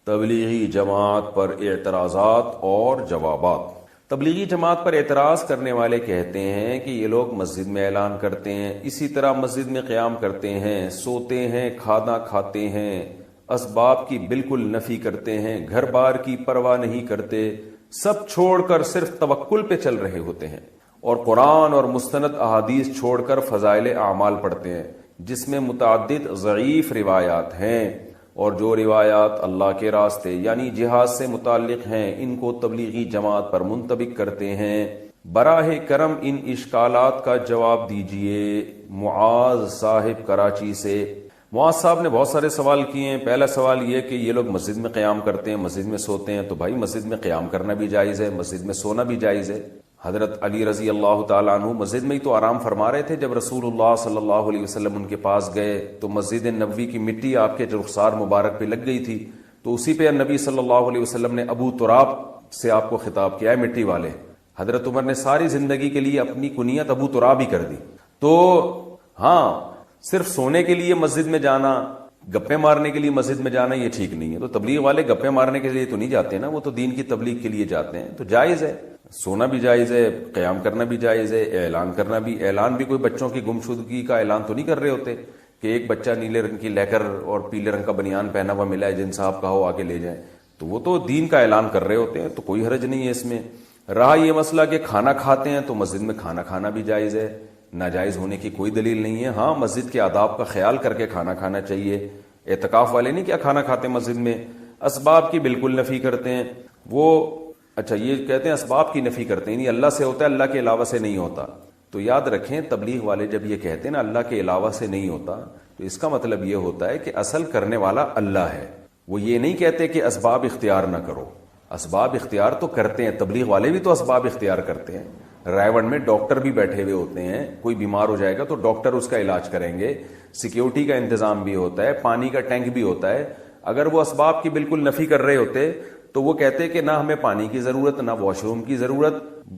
تبلیغی جماعت پر اعتراضات اور جوابات۔ تبلیغی جماعت پر اعتراض کرنے والے کہتے ہیں کہ یہ لوگ مسجد میں اعلان کرتے ہیں، اسی طرح مسجد میں قیام کرتے ہیں، سوتے ہیں، کھانا کھاتے ہیں، اسباب کی بالکل نفی کرتے ہیں، گھر بار کی پرواہ نہیں کرتے، سب چھوڑ کر صرف توکل پہ چل رہے ہوتے ہیں، اور قرآن اور مستند احادیث چھوڑ کر فضائل اعمال پڑھتے ہیں جس میں متعدد ضعیف روایات ہیں، اور جو روایات اللہ کے راستے یعنی جہاد سے متعلق ہیں ان کو تبلیغی جماعت پر منطبق کرتے ہیں۔ براہ کرم ان اشکالات کا جواب دیجئے۔ معاذ صاحب کراچی سے۔ معاذ صاحب نے بہت سارے سوال کیے ہیں۔ پہلا سوال یہ کہ یہ لوگ مسجد میں قیام کرتے ہیں، مسجد میں سوتے ہیں، تو بھائی مسجد میں قیام کرنا بھی جائز ہے، مسجد میں سونا بھی جائز ہے۔ حضرت علی رضی اللہ تعالیٰ عنہ مسجد میں ہی تو آرام فرما رہے تھے جب رسول اللہ صلی اللہ علیہ وسلم ان کے پاس گئے تو مسجد نبوی کی مٹی آپ کے رخسار مبارک پہ لگ گئی تھی، تو اسی پہ نبی صلی اللہ علیہ وسلم نے ابو تراب سے آپ کو خطاب کیا ہے، مٹی والے۔ حضرت عمر نے ساری زندگی کے لیے اپنی کنیت ابو تراب ہی کر دی۔ تو ہاں، صرف سونے کے لیے مسجد میں جانا، گپے مارنے کے لیے مسجد میں جانا یہ ٹھیک نہیں ہے۔ تو تبلیغ والے گپے مارنے کے لیے تو نہیں جاتے نا، وہ تو دین کی تبلیغ کے لیے جاتے ہیں، تو جائز ہے، سونا بھی جائز ہے، قیام کرنا بھی جائز ہے، اعلان کرنا بھی۔ اعلان بھی کوئی بچوں کی گمشدگی کا اعلان تو نہیں کر رہے ہوتے کہ ایک بچہ نیلے رنگ کی لیکر اور پیلے رنگ کا بنیان پہنا ہوا ملا ہے، جن صاحب کا ہو آگے لے جائیں، تو وہ تو دین کا اعلان کر رہے ہوتے ہیں، تو کوئی حرج نہیں ہے اس میں۔ رہا یہ مسئلہ کہ کھانا کھاتے ہیں، تو مسجد میں کھانا کھانا بھی جائز ہے، ناجائز ہونے کی کوئی دلیل نہیں ہے۔ ہاں، مسجد کے آداب کا خیال کر کے کھانا کھانا چاہیے۔ اعتکاف والے نہیں کیا کھانا کھاتے مسجد میں، اسباب کی بالکل نفی کرتے ہیں وہ۔ اچھا، یہ کہتے ہیں اسباب کی نفی کرتے ہیں، یعنی اللہ سے ہوتا ہے، اللہ کے علاوہ سے نہیں ہوتا۔ تو یاد رکھیں، تبلیغ والے جب یہ کہتے ہیں نا اللہ کے علاوہ سے نہیں ہوتا، تو اس کا مطلب یہ ہوتا ہے کہ اصل کرنے والا اللہ ہے۔ وہ یہ نہیں کہتے کہ اسباب اختیار نہ کرو، اسباب اختیار تو کرتے ہیں، تبلیغ والے بھی تو اسباب اختیار کرتے ہیں۔ رائے میں ڈاکٹر بھی بیٹھے ہوئے ہوتے ہیں، کوئی بیمار ہو جائے گا تو ڈاکٹر اس کا علاج کریں گے، سیکیورٹی کا انتظام بھی ہوتا ہے، پانی کا ٹینک بھی ہوتا ہے۔ اگر وہ اسباب کی بالکل نفی کر رہے ہوتے تو وہ کہتے کہ نہ ہمیں پانی کی ضرورت، نہ واش روم کی ضرورت،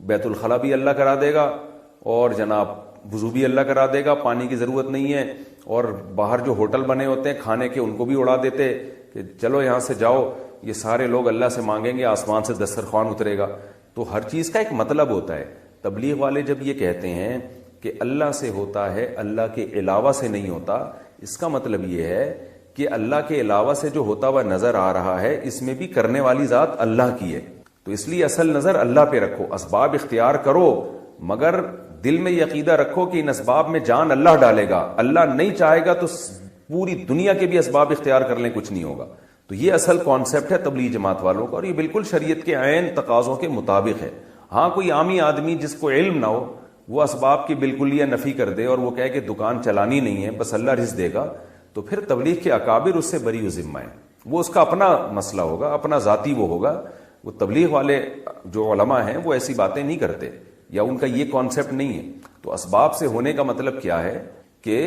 بیت الخلا بھی اللہ کرا دے گا، اور جناب وضو بھی اللہ کرا دے گا، پانی کی ضرورت نہیں ہے، اور باہر جو ہوٹل بنے ہوتے ہیں کھانے کے ان کو بھی اڑا دیتے کہ چلو یہاں سے جاؤ، یہ سارے لوگ اللہ سے مانگیں گے، آسمان سے دسترخوان اترے گا۔ تو ہر چیز کا ایک مطلب ہوتا ہے۔ تبلیغ والے جب یہ کہتے ہیں کہ اللہ سے ہوتا ہے، اللہ کے علاوہ سے نہیں ہوتا، اس کا مطلب یہ ہے کہ اللہ کے علاوہ سے جو ہوتا ہوا نظر آ رہا ہے اس میں بھی کرنے والی ذات اللہ کی ہے، تو اس لیے اصل نظر اللہ پہ رکھو، اسباب اختیار کرو، مگر دل میں یہ عقیدہ رکھو کہ ان اسباب میں جان اللہ ڈالے گا، اللہ نہیں چاہے گا تو پوری دنیا کے بھی اسباب اختیار کر لیں کچھ نہیں ہوگا۔ تو یہ اصل کانسیپٹ ہے تبلیغ جماعت والوں کا، اور یہ بالکل شریعت کے عین تقاضوں کے مطابق ہے۔ ہاں، کوئی عامی آدمی جس کو علم نہ ہو وہ اسباب کی بالکل یہ نفی کر دے اور وہ کہے کہ دکان چلانی نہیں ہے، بس اللہ رزق دے گا، تو پھر تبلیغ کے اکابر اس سے بری و ذمہ ہیں، وہ اس کا اپنا مسئلہ ہوگا، اپنا ذاتی وہ ہوگا۔ وہ تبلیغ والے جو علماء ہیں وہ ایسی باتیں نہیں کرتے، یا ان کا یہ کانسیپٹ نہیں ہے۔ تو اسباب سے ہونے کا مطلب کیا ہے کہ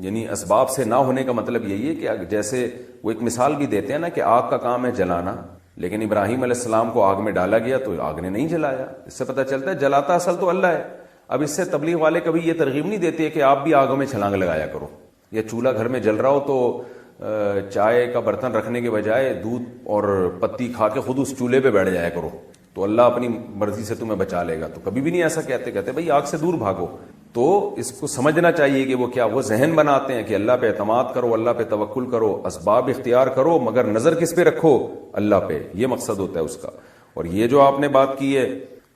یعنی اسباب سے نہ ہونے کا مطلب یہی ہے کہ جیسے وہ ایک مثال بھی دیتے ہیں نا کہ آگ کا کام ہے جلانا، لیکن ابراہیم علیہ السلام کو آگ میں ڈالا گیا تو آگ نے نہیں جلایا، اس سے پتہ چلتا ہے جلاتا اصل تو اللہ ہے۔ اب اس سے تبلیغ والے کبھی یہ ترغیب نہیں دیتے کہ آپ بھی آگوں میں چھلانگ لگایا کرو، یا چولہا گھر میں جل رہا ہو تو چائے کا برتن رکھنے کے بجائے دودھ اور پتی کھا کے خود اس چولہے پہ بیٹھ جایا کرو تو اللہ اپنی مرضی سے تمہیں بچا لے گا۔ تو کبھی بھی نہیں ایسا کہتے بھائی آگ سے دور بھاگو۔ تو اس کو سمجھنا چاہیے کہ وہ کیا وہ ذہن بناتے ہیں کہ اللہ پہ اعتماد کرو، اللہ پہ توکل کرو، اسباب اختیار کرو، مگر نظر کس پہ رکھو؟ اللہ پہ۔ یہ مقصد ہوتا ہے اس کا۔ اور یہ جو آپ نے بات کی ہے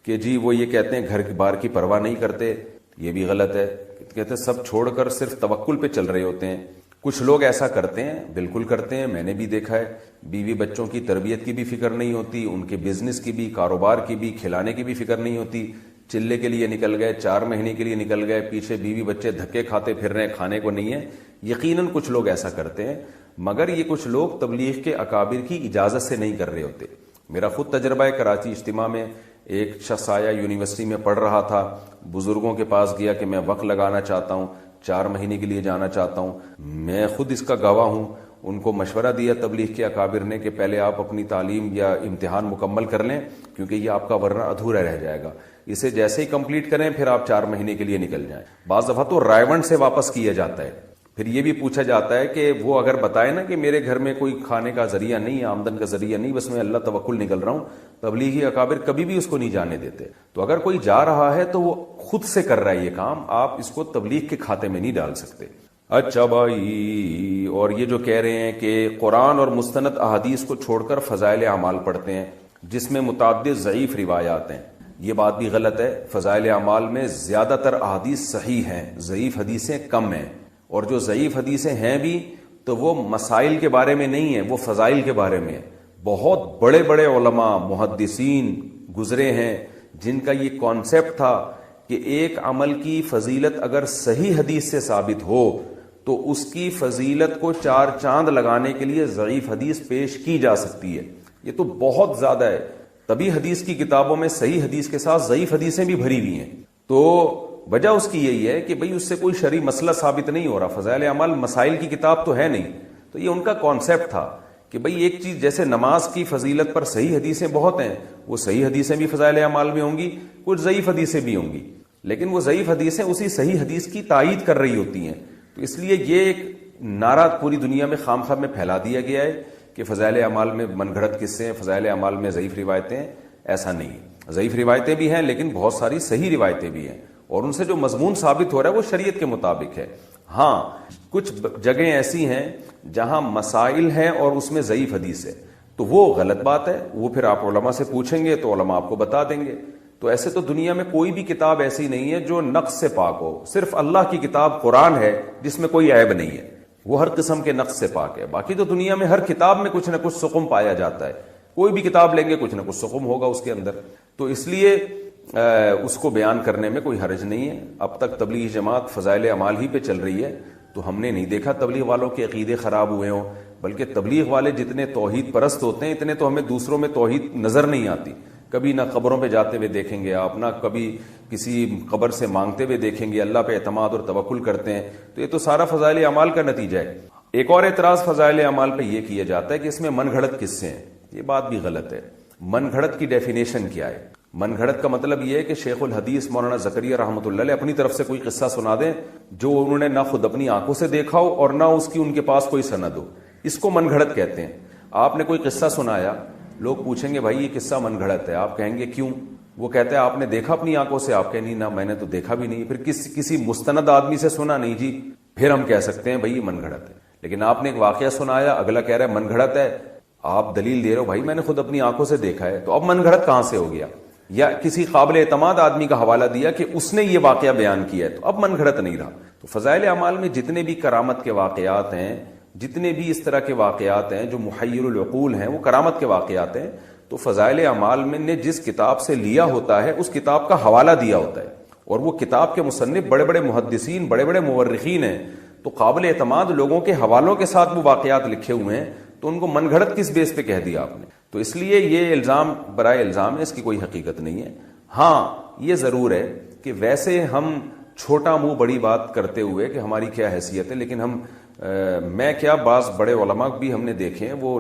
کہ جی وہ یہ کہتے ہیں گھر بار کی پرواہ نہیں کرتے، یہ بھی غلط ہے۔ کہتے ہیں سب چھوڑ کر صرف توکل پہ چل رہے ہوتے ہیں۔ کچھ لوگ ایسا کرتے ہیں، بالکل کرتے ہیں، میں نے بھی دیکھا ہے، بیوی بچوں کی تربیت کی بھی فکر نہیں ہوتی، ان کے بزنس کی بھی، کاروبار کی بھی، کھلانے کی بھی فکر نہیں ہوتی، چلے کے لیے نکل گئے، 4 مہینے کے لیے نکل گئے، پیچھے بیوی بچے دھکے کھاتے پھر رہے ہیں، کھانے کو نہیں ہے۔ یقیناً کچھ لوگ ایسا کرتے ہیں، مگر یہ کچھ لوگ تبلیغ کے اکابر کی اجازت سے نہیں کر رہے ہوتے۔ میرا خود تجربہ ہے، کراچی اجتماع میں ایک شخص آیا، یونیورسٹی میں پڑھ رہا تھا، بزرگوں کے پاس گیا کہ میں وقت لگانا چاہتا ہوں، 4 مہینے کے لیے جانا چاہتا ہوں۔ میں خود اس کا گواہ ہوں، ان کو مشورہ دیا تبلیغ کے اکابر نے کہ پہلے آپ اپنی تعلیم یا امتحان مکمل کر لیں، کیونکہ یہ آپ کا ورنہ ادھورا رہ جائے گا، اسے جیسے ہی کمپلیٹ کریں پھر آپ 4 مہینے کے لیے نکل جائیں۔ بعض دفعہ تو رائے سے واپس کیا جاتا ہے، پھر یہ بھی پوچھا جاتا ہے کہ وہ اگر بتائے نا کہ میرے گھر میں کوئی کھانے کا ذریعہ نہیں ہے، آمدن کا ذریعہ نہیں، بس میں اللہ توکل نکل رہا ہوں، تبلیغی اکابر کبھی بھی اس کو نہیں جانے دیتے. تو اگر کوئی جا رہا ہے تو وہ خود سے کر رہا ہے یہ کام، آپ اس کو تبلیغ کے کھاتے میں نہیں ڈال سکتے. اچھا بھائی، اور یہ جو کہہ رہے ہیں کہ قرآن اور مستند احادیث کو چھوڑ کر فضائل اعمال پڑھتے ہیں جس میں متعدد ضعیف روایات ہیں، یہ بات بھی غلط ہے. فضائل اعمال میں زیادہ تر احادیث صحیح ہیں، ضعیف حدیثیں کم ہیں، اور جو ضعیف حدیثیں ہیں بھی تو وہ مسائل کے بارے میں نہیں ہیں، وہ فضائل کے بارے میں ہیں. بہت بڑے بڑے علماء محدثین گزرے ہیں جن کا یہ کانسیپٹ تھا کہ ایک عمل کی فضیلت اگر صحیح حدیث سے ثابت ہو تو اس کی فضیلت کو چار چاند لگانے کے لیے ضعیف حدیث پیش کی جا سکتی ہے. یہ تو بہت زیادہ ہے. تبھی حدیث کی کتابوں میں صحیح حدیث کے ساتھ ضعیف حدیثیں بھی بھری ہوئی ہیں. تو وجہ اس کی یہی ہے کہ بھئی اس سے کوئی شرعی مسئلہ ثابت نہیں ہو رہا. فضائل اعمال مسائل کی کتاب تو ہے نہیں. تو یہ ان کا کانسیپٹ تھا کہ بھئی ایک چیز جیسے نماز کی فضیلت پر صحیح حدیثیں بہت ہیں، وہ صحیح حدیثیں بھی فضائل اعمال میں ہوں گی، کچھ ضعیف حدیثیں بھی ہوں گی، لیکن وہ ضعیف حدیثیں اسی صحیح حدیث کی تائید کر رہی ہوتی ہیں. تو اس لیے یہ ایک نعرہ پوری دنیا میں خام خواہ میں پھیلا دیا گیا ہے کہ فضائل اعمال میں من گھڑت قصے ہیں، فضائل اعمال میں ضعیف روایتیں ہیں. ایسا نہیں ہے، ضعیف روایتیں بھی ہیں لیکن بہت ساری صحیح روایتیں بھی ہیں، اور ان سے جو مضمون ثابت ہو رہا ہے وہ شریعت کے مطابق ہے. ہاں کچھ جگہیں ایسی ہیں جہاں مسائل ہیں اور اس میں ضعیف حدیث ہے، تو وہ غلط بات ہے. وہ پھر آپ علماء سے پوچھیں گے تو علماء آپ کو بتا دیں گے. تو ایسے تو دنیا میں کوئی بھی کتاب ایسی نہیں ہے جو نقص سے پاک ہو. صرف اللہ کی کتاب قرآن ہے جس میں کوئی عیب نہیں ہے، وہ ہر قسم کے نقص سے پاک ہے. باقی تو دنیا میں ہر کتاب میں کچھ نہ کچھ سقم پایا جاتا ہے. کوئی بھی کتاب لیں گے کچھ نہ کچھ سقم ہوگا اس کے اندر. تو اس لیے اس کو بیان کرنے میں کوئی حرج نہیں ہے. اب تک تبلیغ جماعت فضائل اعمال ہی پہ چل رہی ہے، تو ہم نے نہیں دیکھا تبلیغ والوں کے عقیدے خراب ہوئے ہوں. بلکہ تبلیغ والے جتنے توحید پرست ہوتے ہیں اتنے تو ہمیں دوسروں میں توحید نظر نہیں آتی. کبھی نہ قبروں پہ جاتے ہوئے دیکھیں گے آپ، نہ کبھی کسی قبر سے مانگتے ہوئے دیکھیں گے. اللہ پہ اعتماد اور توکل کرتے ہیں. تو یہ تو سارا فضائل اعمال کا نتیجہ ہے. ایک اور اعتراض فضائل اعمال پہ یہ کیا جاتا ہے کہ اس میں من گھڑت قصے ہیں. یہ بات بھی غلط ہے. من گھڑت کی ڈیفینیشن کیا ہے؟ من گھڑت کا مطلب یہ ہے کہ شیخ الحدیث مولانا زکریا رحمۃ اللہ علیہ اپنی طرف سے کوئی قصہ سنا دیں جو انہوں نے نہ خود اپنی آنکھوں سے دیکھا ہو اور نہ اس کی ان کے پاس کوئی سند ہو. اس کو من گھڑت کہتے ہیں. آپ نے کوئی قصہ سنایا، لوگ پوچھیں گے بھائی یہ قصہ من گھڑت ہے، آپ کہیں گے کیوں؟ وہ کہتے ہیں آپ نے دیکھا اپنی آنکھوں سے؟ آپ کہیں نہیں نہ میں نے تو دیکھا بھی نہیں. پھر کسی مستند آدمی سے سنا؟ نہیں جی. پھر ہم کہہ سکتے ہیں بھائی یہ من گھڑت ہے. لیکن آپ نے ایک واقعہ سنایا، اگلا کہہ رہا ہے من گھڑت ہے، آپ دلیل دے رہے ہو بھائی میں نے خود اپنی آنکھوں سے دیکھا ہے، تو اب من گھڑت کہاں سے ہو گیا؟ یا کسی قابل اعتماد آدمی کا حوالہ دیا کہ اس نے یہ واقعہ بیان کیا ہے، تو اب من گھڑت نہیں رہا. تو فضائل اعمال میں جتنے بھی کرامت کے واقعات ہیں، جتنے بھی اس طرح کے واقعات ہیں جو محیر العقول ہیں، وہ کرامت کے واقعات ہیں. تو فضائل اعمال میں نے جس کتاب سے لیا ہوتا ہے اس کتاب کا حوالہ دیا ہوتا ہے، اور وہ کتاب کے مصنف بڑے بڑے محدثین، بڑے بڑے مورخین ہیں. تو قابل اعتماد لوگوں کے حوالوں کے ساتھ وہ واقعات لکھے ہوئے ہیں، تو ان کو من گھڑت کس بیس پہ کہہ دیا آپ نے؟ تو اس لیے یہ الزام برائے الزام ہے، اس کی کوئی حقیقت نہیں ہے. ہاں یہ ضرور ہے کہ ویسے ہم چھوٹا منہ بڑی بات کرتے ہوئے کہ ہماری کیا حیثیت ہے، لیکن ہم میں کیا بعض بڑے علماء بھی ہم نے دیکھے ہیں، وہ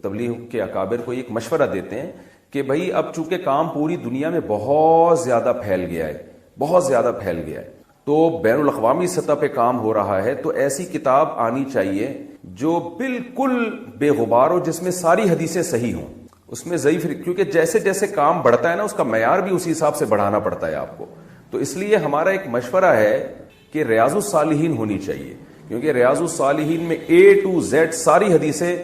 تبلیغ کے اکابر کو ایک مشورہ دیتے ہیں کہ بھائی اب چونکہ کام پوری دنیا میں بہت زیادہ پھیل گیا ہے، بہت زیادہ پھیل گیا ہے، تو بین الاقوامی سطح پہ کام ہو رہا ہے، تو ایسی کتاب آنی چاہیے جو بالکل بے غبار ہو، جس میں ساری حدیثیں صحیح ہوں، اس میں ضعیف، کیونکہ جیسے جیسے کام بڑھتا ہے نا اس کا معیار بھی اسی حساب سے بڑھانا پڑتا ہے آپ کو. تو اس لیے ہمارا ایک مشورہ ہے کہ ریاض الصالحین ہونی چاہیے، کیونکہ ریاض الصالحین میں A to Z ساری حدیثیں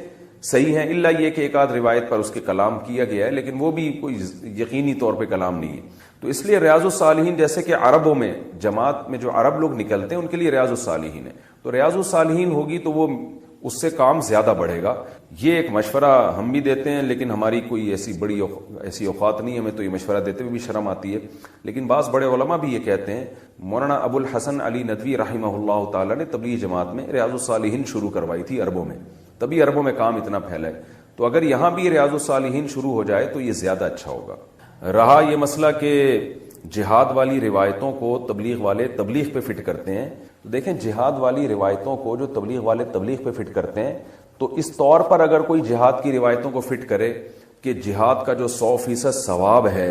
صحیح ہیں، الا یہ کہ ایک آدھ روایت پر اس کے کلام کیا گیا ہے، لیکن وہ بھی کوئی یقینی طور پہ کلام نہیں ہے. تو اس لیے ریاض الصالحین جیسے کہ عربوں میں جماعت میں جو عرب لوگ نکلتے ہیں ان کے لیے ریاض الصالحین ہے، تو ریاض الصالحین ہوگی تو وہ اس سے کام زیادہ بڑھے گا. یہ ایک مشورہ ہم بھی دیتے ہیں، لیکن ہماری کوئی ایسی اوقات نہیں ہے، ہمیں تو یہ مشورہ دیتے ہوئے بھی شرم آتی ہے. لیکن بعض بڑے علماء بھی یہ کہتے ہیں. مولانا ابو الحسن علی ندوی رحمہ اللہ تعالی نے تبلیغ جماعت میں ریاض الصالحین شروع کروائی تھی عربوں میں، تبھی عربوں میں کام اتنا پھیلا ہے. تو اگر یہاں بھی ریاض الصالحین شروع ہو جائے تو یہ زیادہ اچھا ہوگا. رہا یہ مسئلہ کہ جہاد والی روایتوں کو تبلیغ والے تبلیغ پہ فٹ کرتے ہیں، تو دیکھیں جہاد والی روایتوں کو جو تبلیغ والے تبلیغ پہ فٹ کرتے ہیں، تو اس طور پر اگر کوئی جہاد کی روایتوں کو فٹ کرے کہ جہاد کا جو 100% ثواب ہے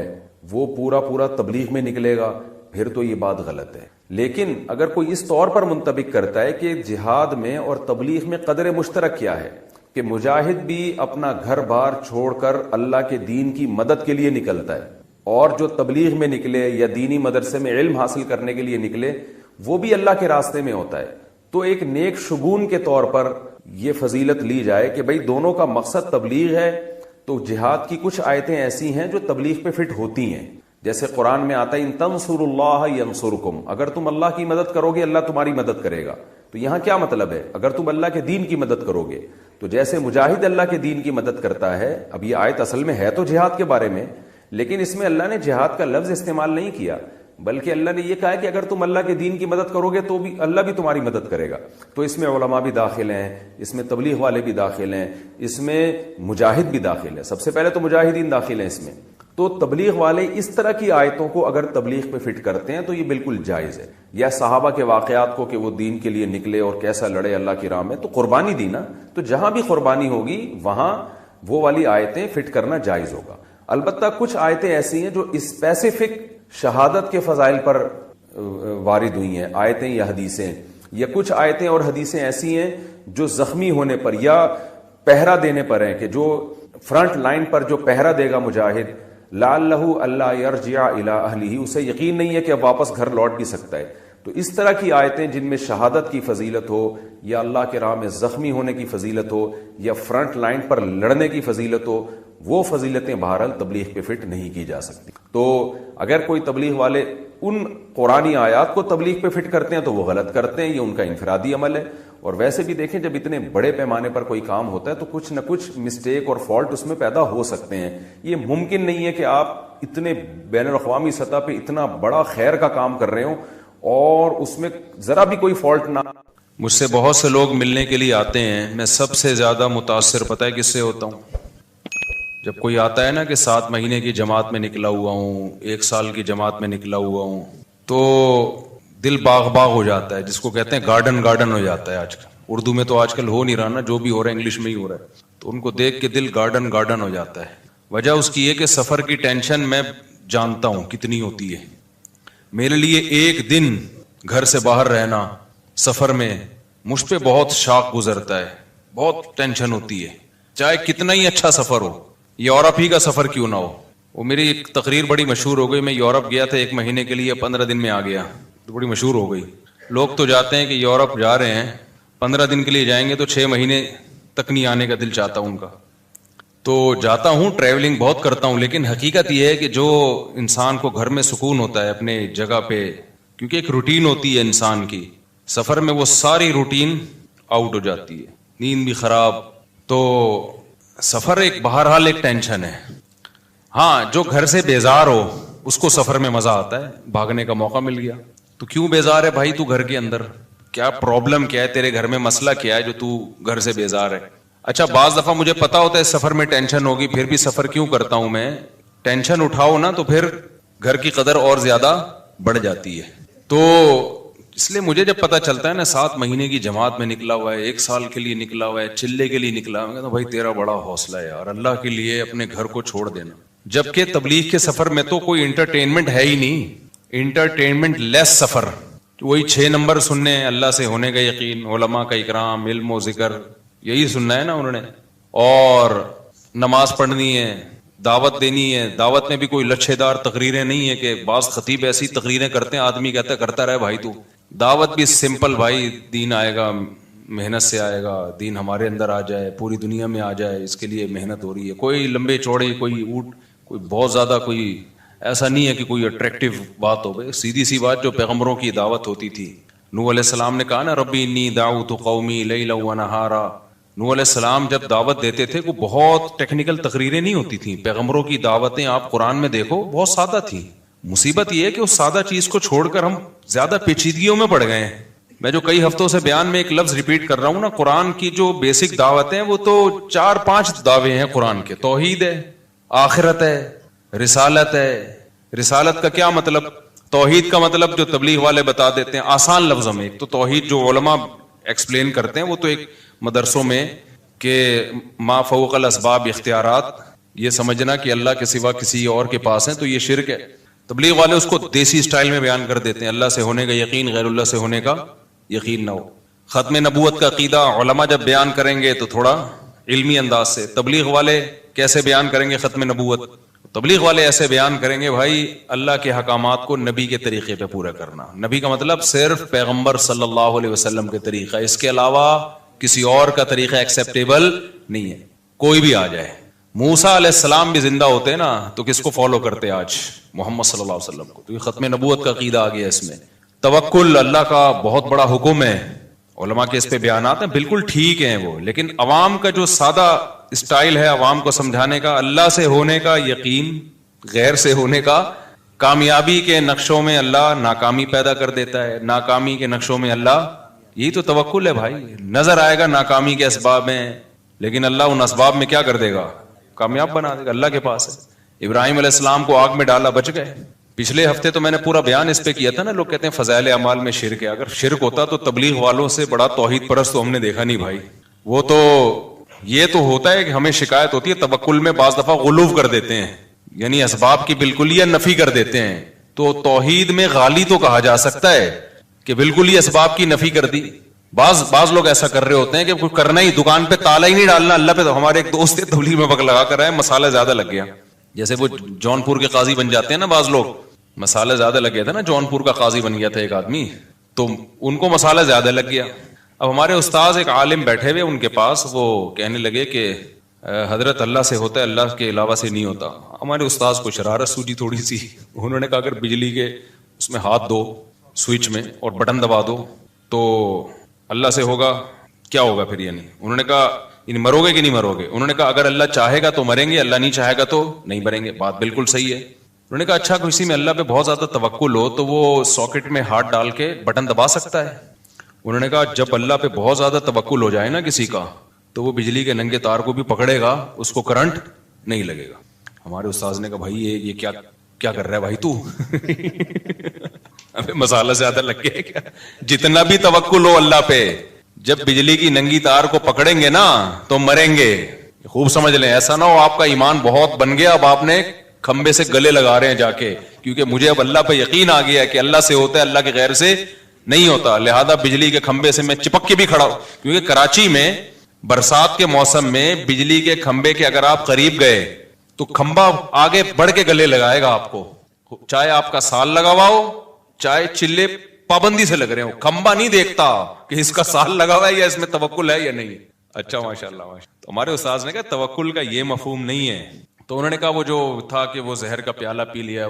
وہ پورا تبلیغ میں نکلے گا، پھر تو یہ بات غلط ہے. لیکن اگر کوئی اس طور پر منطبق کرتا ہے کہ جہاد میں اور تبلیغ میں قدر مشترک کیا ہے کہ مجاہد بھی اپنا گھر بار چھوڑ کر اللہ کے دین کی مدد کے لیے نکلتا ہے، اور جو تبلیغ میں نکلے یا دینی مدرسے میں علم حاصل کرنے کے لیے نکلے وہ بھی اللہ کے راستے میں ہوتا ہے، تو ایک نیک شگون کے طور پر یہ فضیلت لی جائے کہ بھئی دونوں کا مقصد تبلیغ ہے. تو جہاد کی کچھ آیتیں ایسی ہیں جو تبلیغ پہ فٹ ہوتی ہیں، جیسے قرآن میں آتا ہے ان تنصروا اللہ ینصرکم، اگر تم اللہ کی مدد کرو گے اللہ تمہاری مدد کرے گا. تو یہاں کیا مطلب ہے؟ اگر تم اللہ کے دین کی مدد کرو گے تو جیسے مجاہد اللہ کے دین کی مدد کرتا ہے. اب یہ آیت اصل میں ہے تو جہاد کے بارے میں، لیکن اس میں اللہ نے جہاد کا لفظ استعمال نہیں کیا، بلکہ اللہ نے یہ کہا ہے کہ اگر تم اللہ کے دین کی مدد کرو گے تو بھی اللہ بھی تمہاری مدد کرے گا. تو اس میں علماء بھی داخل ہیں، اس میں تبلیغ والے بھی داخل ہیں، اس میں مجاہد بھی داخل ہے. سب سے پہلے تو مجاہدین داخل ہیں اس میں. تو تبلیغ والے اس طرح کی آیتوں کو اگر تبلیغ پہ فٹ کرتے ہیں تو یہ بالکل جائز ہے. یا صحابہ کے واقعات کو کہ وہ دین کے لیے نکلے اور کیسا لڑے اللہ کی راہ میں، تو قربانی دی نا، تو جہاں بھی قربانی ہوگی وہاں وہ والی آیتیں فٹ کرنا جائز ہوگا. البتہ کچھ آیتیں ایسی ہیں جو اسپیسیفک شہادت کے فضائل پر وارد ہوئی ہیں، آیتیں یا حدیثیں، یا کچھ آیتیں اور حدیثیں ایسی ہیں جو زخمی ہونے پر یا پہرا دینے پر ہیں، کہ جو فرنٹ لائن پر جو پہرا دے گا مجاہد، لعلہ اللہ یرجع الی اہلہ، اسے یقین نہیں ہے کہ اب واپس گھر لوٹ بھی سکتا ہے. تو اس طرح کی آیتیں جن میں شہادت کی فضیلت ہو، یا اللہ کے راہ میں زخمی ہونے کی فضیلت ہو، یا فرنٹ لائن پر لڑنے کی فضیلت ہو، وہ فضیلتیں بہرحال تبلیغ پہ فٹ نہیں کی جا سکتی. تو اگر کوئی تبلیغ والے ان قرآنی آیات کو تبلیغ پہ فٹ کرتے ہیں تو وہ غلط کرتے ہیں، یہ ان کا انفرادی عمل ہے. اور ویسے بھی دیکھیں جب اتنے بڑے پیمانے پر کوئی کام ہوتا ہے تو کچھ نہ کچھ مسٹیک اور فالٹ اس میں پیدا ہو سکتے ہیں. یہ ممکن نہیں ہے کہ آپ اتنے بین الاقوامی سطح پہ اتنا بڑا خیر کا کام کر رہے ہوں اور اس میں ذرا بھی کوئی فالٹ نہ. مجھ سے بہت سے لوگ ملنے کے لیے آتے ہیں، میں سب سے زیادہ متاثر پتہ ہے کس سے ہوتا ہوں؟ جب کوئی آتا ہے نا کہ 7 مہینے کی جماعت میں نکلا ہوا ہوں، 1 سال کی جماعت میں نکلا ہوا ہوں، تو دل باغ باغ ہو جاتا ہے، جس کو کہتے ہیں گارڈن گارڈن ہو جاتا ہے. آج کل اردو میں تو آج کل ہو نہیں رہا نا، جو بھی ہو رہا ہے انگلش میں ہی ہو رہا ہے، تو ان کو دیکھ کے دل گارڈن گارڈن ہو جاتا ہے. وجہ اس کی یہ کہ سفر کی ٹینشن میں جانتا ہوں کتنی ہوتی ہے. میرے لیے ایک دن گھر سے باہر رہنا سفر میں مجھ پہ بہت شاق گزرتا ہے، بہت ٹینشن ہوتی ہے، چاہے کتنا ہی اچھا سفر ہو، یورپ ہی کا سفر کیوں نہ ہو. وہ میری ایک تقریر بڑی مشہور ہو گئی، میں یورپ گیا تھا 1 مہینے کے لیے، 15 دن میں آ گیا، تو بڑی مشہور ہو گئی. لوگ تو جاتے ہیں کہ یورپ جا رہے ہیں 15 دن کے لیے جائیں گے تو 6 مہینے تک نہیں آنے کا دل چاہتا ان کا. تو جاتا ہوں، ٹریولنگ بہت کرتا ہوں، لیکن حقیقت یہ ہے کہ جو انسان کو گھر میں سکون ہوتا ہے اپنے جگہ پہ، کیونکہ ایک روٹین ہوتی ہے انسان کی، سفر میں وہ ساری روٹین آؤٹ ہو جاتی ہے، نیند بھی خراب. تو سفر ایک بہرحال ایک ٹینشن ہے. ہاں جو گھر سے بیزار ہو اس کو سفر میں مزہ آتا ہے، بھاگنے کا موقع مل گیا. تو کیوں بیزار ہے بھائی تو گھر کے اندر؟ کیا پرابلم کیا ہے تیرے گھر میں، مسئلہ کیا ہے جو تو گھر سے بیزار ہے؟ اچھا بعض دفعہ مجھے پتا ہوتا ہے سفر میں ٹینشن ہوگی، پھر بھی سفر کیوں کرتا ہوں میں؟ ٹینشن اٹھاؤ نا تو پھر گھر کی قدر اور زیادہ بڑھ جاتی ہے. تو اس لیے مجھے جب پتا چلتا ہے نا 7 مہینے کی جماعت میں نکلا ہوا ہے، 1 سال کے لیے نکلا ہوا ہے، چلے کے لیے نکلا ہوا ہے، کہتا بھائی تیرا بڑا حوصلہ ہے یار، اللہ کے لیے اپنے گھر کو چھوڑ دینا. جبکہ تبلیغ کے سفر میں تو کوئی انٹرٹینمنٹ ہے ہی نہیں، انٹرٹینمنٹ لیس سفر. وہی 6 نمبر سننے، اللہ سے ہونے کا یقین، علماء کا اکرام، علم و ذکر، یہی سننا ہے نا انہوں نے، اور نماز پڑھنی ہے، دعوت دینی ہے. دعوت میں بھی کوئی لچھے دار تقریریں نہیں ہے کہ بعض خطیب ایسی تقریریں کرتے ہیں آدمی کہتا ہے کرتا رہے بھائی. تو دعوت بھی سمپل، بھائی دین آئے گا، محنت سے آئے گا، دین ہمارے اندر آ جائے، پوری دنیا میں آ جائے، اس کے لیے محنت ہو رہی ہے. کوئی لمبے چوڑے، کوئی اونٹ، کوئی بہت زیادہ، کوئی ایسا نہیں ہے کہ کوئی اٹریکٹیو بات ہو. سیدھی سی بات جو پیغمبروں کی دعوت ہوتی تھی. نوح علیہ السلام نے کہا نا ربی انی دعوت قومی لیلا و نہارا. نوح علیہ السلام جب دعوت دیتے تھے وہ بہت ٹیکنیکل تقریریں نہیں ہوتی تھیں. پیغمبروں کی دعوتیں آپ قرآن میں دیکھو بہت سادہ تھیں. مصیبت یہ ہے کہ اس سادہ چیز کو چھوڑ کر ہم زیادہ پیچیدگیوں میں پڑ گئے ہیں. میں جو کئی ہفتوں سے بیان میں ایک لفظ ریپیٹ کر رہا ہوں نا، قرآن کی جو بیسک دعوتیں وہ تو 4-5 دعوے ہیں قرآن کے. توحید ہے، آخرت ہے، رسالت ہے. رسالت کا کیا مطلب؟ توحید کا مطلب جو تبلیغ والے بتا دیتے ہیں آسان لفظوں میں. ایک تو توحید جو علماء ایکسپلین کرتے ہیں وہ تو ایک مدرسوں میں کہ ما فوق الاسباب اختیارات، یہ سمجھنا کہ اللہ کے سوا کسی اور کے پاس ہیں تو یہ شرک ہے. تبلیغ والے اس کو دیسی سٹائل میں بیان کر دیتے ہیں، اللہ سے ہونے کا یقین غیر اللہ سے ہونے کا یقین نہ ہو۔ ختم نبوت کا عقیدہ علماء جب بیان کریں گے تو تھوڑا علمی انداز سے، تبلیغ والے کیسے بیان کریں گے ختم نبوت؟ تبلیغ والے ایسے بیان کریں گے بھائی اللہ کے حکامات کو نبی کے طریقے پہ پورا کرنا، نبی کا مطلب صرف پیغمبر صلی اللہ علیہ وسلم کے طریقہ، اس کے علاوہ کسی اور کا طریقہ ایکسیپٹیبل نہیں ہے، کوئی بھی آ جائے۔ موسیٰ علیہ السلام بھی زندہ ہوتے نا تو کس کو فالو کرتے آج؟ محمد صلی اللہ علیہ وسلم کو۔ تو یہ ختم نبوت کا عقیدہ آ گیا اس میں۔ توکل اللہ کا بہت بڑا حکم ہے، علماء کے اس پہ بیانات ہیں، بالکل ٹھیک ہیں وہ، لیکن عوام کا جو سادہ اسٹائل ہے عوام کو سمجھانے کا، اللہ سے ہونے کا یقین غیر سے ہونے کا، کامیابی کے نقشوں میں اللہ ناکامی پیدا کر دیتا ہے، ناکامی کے نقشوں میں اللہ، یہی تو توکل ہے بھائی۔ نظر آئے گا ناکامی کے اسباب میں، لیکن اللہ ان اسباب میں کیا کر دے گا؟ کامیاب بنا دے گا، اللہ کے پاس ہے۔ ابراہیم علیہ السلام کو آگ میں ڈالا، بچ گئے۔ پچھلے ہفتے تو میں نے پورا بیان اس پہ کیا تھا نا، لوگ کہتے ہیں فضائل اعمال میں شرک ہے، اگر شرک ہوتا تو تبلیغ والوں سے بڑا توحید پرست تو ہم نے دیکھا نہیں بھائی۔ وہ تو یہ تو ہوتا ہے کہ ہمیں شکایت ہوتی ہے توکل میں بعض دفعہ غلو کر دیتے ہیں، یعنی اسباب کی بالکل ہی نفی کر دیتے ہیں، تو توحید میں غالی تو کہا جا سکتا ہے کہ بالکل ہی اسباب کی نفی کر دی۔ بعض لوگ ایسا کر رہے ہوتے ہیں کہ کچھ کرنا ہی، دکان پہ تالا ہی نہیں ڈالنا اللہ پہ۔ تو ہمارے ایک دوست تبلیغ میں وقت لگا کر آئے، مسالہ زیادہ لگ گیا، جیسے وہ جونپور کے قاضی بن جاتے ہیں نا بعض لوگ، مسالہ زیادہ لگ گیا تھا نا، جونپور کا قاضی بن گیا تھا ایک آدمی، تو ان کو مسالہ زیادہ لگ گیا۔ اب ہمارے استاذ ایک عالم بیٹھے ہوئے ان کے پاس، وہ کہنے لگے کہ حضرت اللہ سے ہوتا ہے، اللہ کے علاوہ سے نہیں ہوتا۔ ہمارے استاذ کو شرارت سوجی تھوڑی سی، انہوں نے کہا اگر بجلی کے اس میں ہاتھ دو سوئچ میں اور بٹن دبا دو تو اللہ سے ہوگا، کیا ہوگا پھر؟ یعنی انہوں نے کہا یعنی مرو گے کہ نہیں مرو گے؟ انہوں نے کہا اگر اللہ چاہے گا تو مریں گے، اللہ نہیں چاہے گا تو نہیں مریں گے۔ بات بالکل صحیح ہے۔ انہوں نے کہا اچھا کسی میں اللہ پہ بہت زیادہ توکل ہو تو وہ ساکٹ میں ہاتھ ڈال کے بٹن دبا سکتا ہے؟ انہوں نے کہا جب اللہ پہ بہت زیادہ توکل ہو جائے نا کسی کا تو وہ بجلی کے ننگے تار کو بھی پکڑے گا، اس کو کرنٹ نہیں لگے گا۔ ہمارے استاذ نے کہا بھائی یہ کیا کر رہا ہے بھائی تو؟ ابھی مسالہ زیادہ لگ گیا کیا؟ جتنا بھی توکل ہو اللہ پہ، جب بجلی کی ننگی تار کو پکڑیں گے نا تو مریں گے۔ خوب سمجھ لیں، ایسا نہ ہو آپ کا ایمان بہت بن گیا، اب آپ نے کھمبے سے گلے لگا رہے ہیں جا کے، کیونکہ مجھے اب اللہ پہ یقین آ گیا ہے کہ اللہ سے ہوتا ہے، اللہ کے غیر سے نہیں ہوتا، لہذا بجلی کے کھمبے سے میں چپک کے بھی کھڑا ہوں۔ کیونکہ کراچی میں برسات کے موسم میں بجلی کے کھمبے کے اگر آپ قریب گئے تو کھمبا آگے بڑھ کے گلے لگائے گا آپ کو، چاہے آپ کا سال لگا ہوا ہو، چاہے چلے پابندی سے لگ رہے ہو، کھمبا نہیں دیکھتا کہ اس کا سال لگا ہوا ہے یا اس میں توکل ہے یا نہیں۔ اچھا ماشاءاللہ تو ہمارے استاذ نے کہا توکل کا یہ مفہوم نہیں ہے۔ تو انہوں نے کہا وہ جو تھا کہ وہ زہر کا پیالہ پی لیا،